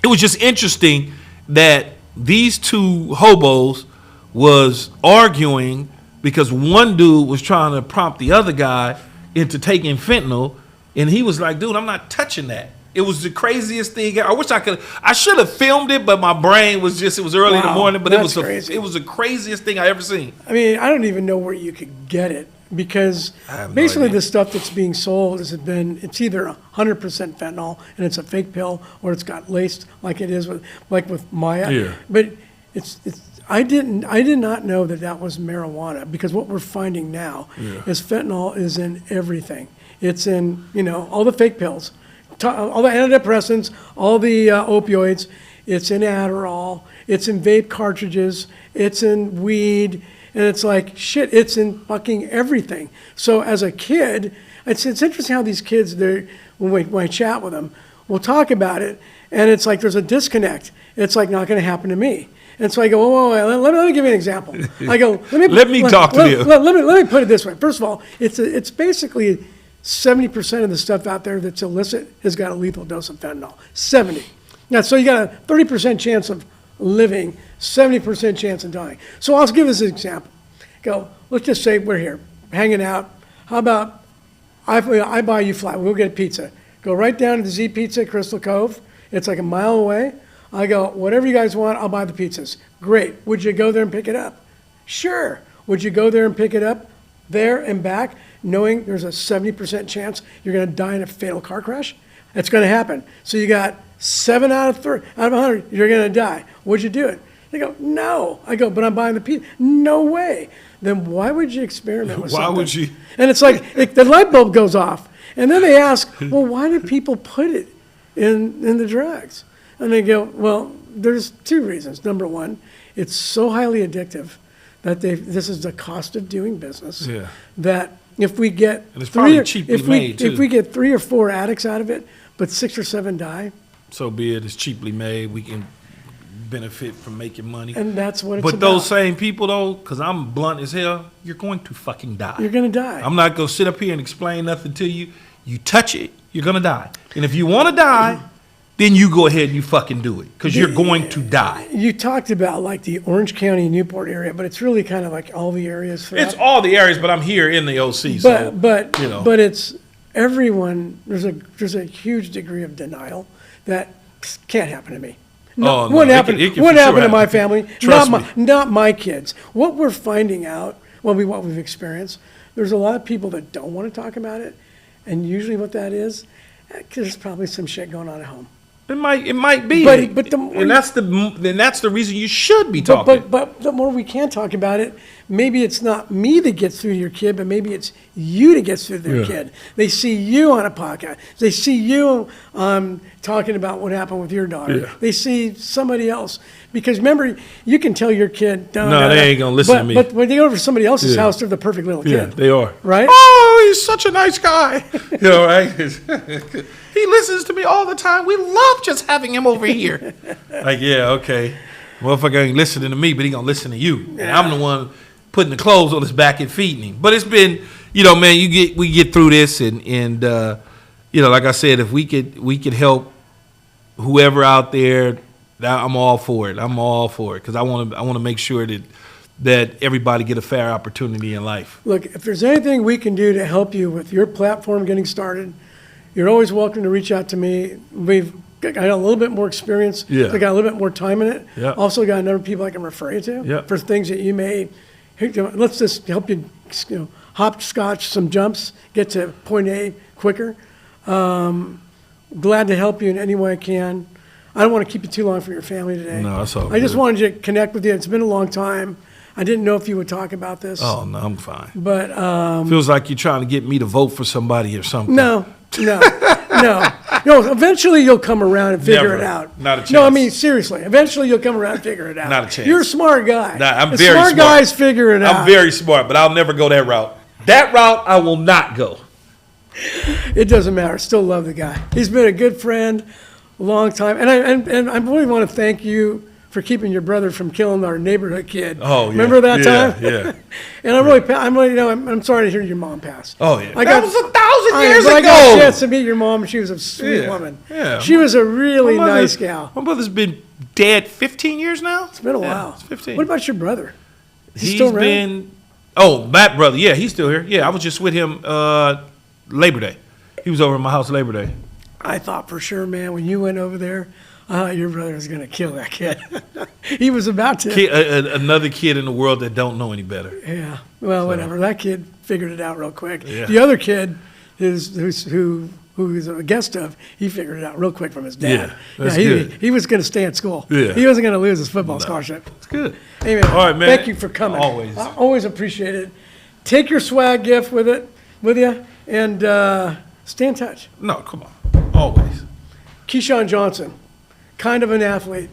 it was just interesting that these 2 hobos was arguing because one dude was trying to prompt the other guy into taking fentanyl, and he was like, dude, I'm not touching that. It was the craziest thing. I should have filmed it, but my brain was it was early in the morning, but it was the craziest thing I ever seen. I mean, I don't even know where you could get it, because basically the stuff that's being sold it's either 100% fentanyl and it's a fake pill, or it's got laced like it is with Maia. Yeah. But I did not know that was marijuana, because what we're finding now is fentanyl is in everything. It's in, all the fake pills, all the antidepressants, all the opioids. It's in Adderall. It's in vape cartridges. It's in weed. And it's like, shit, it's in fucking everything. So as a kid, it's interesting how these kids, when I chat with them, we'll talk about it, and it's like there's a disconnect. It's like not going to happen to me. And so I go, whoa, let me give you an example. I go, let me talk to you. Let me put it this way. First of all, it's basically 70% of the stuff out there that's illicit has got a lethal dose of fentanyl. 70. Now, so you got a 30% chance of living, 70% chance of dying. So I'll give us an example. Let's just say we're here, hanging out. How about I buy you flat, we'll get pizza. Go right down to the Z Pizza at Crystal Cove. It's like a mile away. I go, whatever you guys want, I'll buy the pizzas. Great. Would you go there and pick it up? Sure. Would you go there and pick it up there and back, knowing there's a 70% chance you're going to die in a fatal car crash? It's going to happen. So you got 7 out of 100, you're going to die. Would you do it? They go, no. I go, but I'm buying the pizza. No way. Then why would you experiment with something? Why would you? And it's like the light bulb goes off. And then they ask, well, why do people put it in the drugs? And they go, well, there's 2 reasons. Number one, it's so highly addictive that this is the cost of doing business. Yeah. That if we get And it's probably cheaply made, too. if we get 3 or 4 addicts out of it, but 6 or 7 die, So be it. It's cheaply made. We can benefit from making money. and that's what it's But about. those same people, though, because I'm blunt as hell, you're going to fucking die. You're going to die. I'm not going to sit up here and explain nothing to you. You touch it, you're going to die. And if you want to die, then you go ahead and you fucking do it because you're going to die. You talked about like the Orange County, Newport area, but it's really kind of like all the areas. It's all the areas, but I'm here in the OC. So, But you know. but it's everyone. There's a huge degree of denial that can't happen to me. Oh, no, what it happened? can- it can What for sure happened to my happen. family? Trust Not my kids. What we're finding out, what we've experienced. There's a lot of people that don't want to talk about it, and usually what that is, there's probably some shit going on at home. It might be, But the more and that's the reason you should be talking. But the more we can talk about it, maybe it's not me that gets through to your kid, but maybe it's you that gets through to their kid. They see you on a podcast. They see you talking about what happened with your daughter. Yeah. They see somebody else. Because remember, you can tell your kid, No, they ain't gonna listen to me. But when they go over to somebody else's Yeah. house, they're the perfect little Yeah, kid. they are. Right? Oh, he's such a nice guy. You know, right? He listens to me all the time. We love just having him over here. Like, yeah, okay. Motherfucker ain't listening to me, but he gonna listen to you. And I'm the one putting the clothes on his back and feeding him. But it's been, you know, man, we get through this, and you know, like I said, if we could help whoever out there, I'm all for it. I'm all for it because I want to make sure that everybody get a fair opportunity in life. Look, if there's anything we can do to help you with your platform getting started, you're always welcome to reach out to me. I got a little bit more experience. Yeah. I got a little bit more time in it. Yeah. Also got a number of people I can refer you to Yeah. for things that you may, let's just help you, hopscotch some jumps, get to point A quicker. Glad to help you in any way I can. I don't want to keep you too long for your family today. No, that's all I just good. wanted to connect with you. It's been a long time. I didn't know if you would talk about this. Oh no, I'm fine. But Feels like you're trying to get me to vote for somebody or something. no. Eventually you'll come around and figure Never. it out. Not a chance. No, I mean, seriously. Eventually you'll come around and figure it out. Not a chance. You're a smart guy. Nah, I'm The very smart. guys figure it out. I'm very smart, but I'll never go that route. That route I will not go. It doesn't matter. Still love the guy. He's been a good friend, a long time. And I really want to thank you for keeping your brother from killing our neighborhood kid. Oh, yeah. Remember that Yeah, time? yeah. And I'm sorry to hear your mom passed. Oh yeah, I that got- was 1,000 years but ago. I got a chance to meet your mom, and she was a sweet Yeah, woman. yeah. She was a really My mother- nice gal. My brother's been dead 15 years now. It's been a Yeah, while. it's 15. What about your brother? Is he He's still around? been. Oh, Matt brother. Yeah, he's still here. Yeah, I was just with him Labor Day. He was over at my house Labor Day. I thought for sure, man, when you went over there, your brother was going to kill that kid. He was about to. Another kid in the world that don't know any better. Yeah. Well, whatever. That kid figured it out real quick. Yeah. The other kid who he's a guest of, he figured it out real quick from his dad. Yeah, that's he, good. he was going to stay at school. Yeah. He wasn't going to lose his football scholarship. It's good. Hey, man, All right, man. thank you for coming. Always. I always appreciate it. Take your swag gift with you, and stay in touch. No, come on. Always. Keyshawn Johnson, kind of an athlete,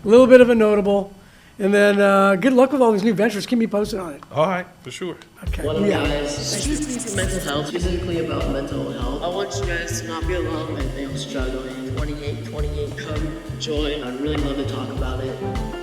a little bit of a notable, and then good luck with all these new ventures. Keep me posted on it. All right, for sure. Okay. What up, Yeah. guys? Strictly for mental health, specifically about mental health. I want you guys to not be alone and feel struggling. 28, come join. I'd really love to talk about it.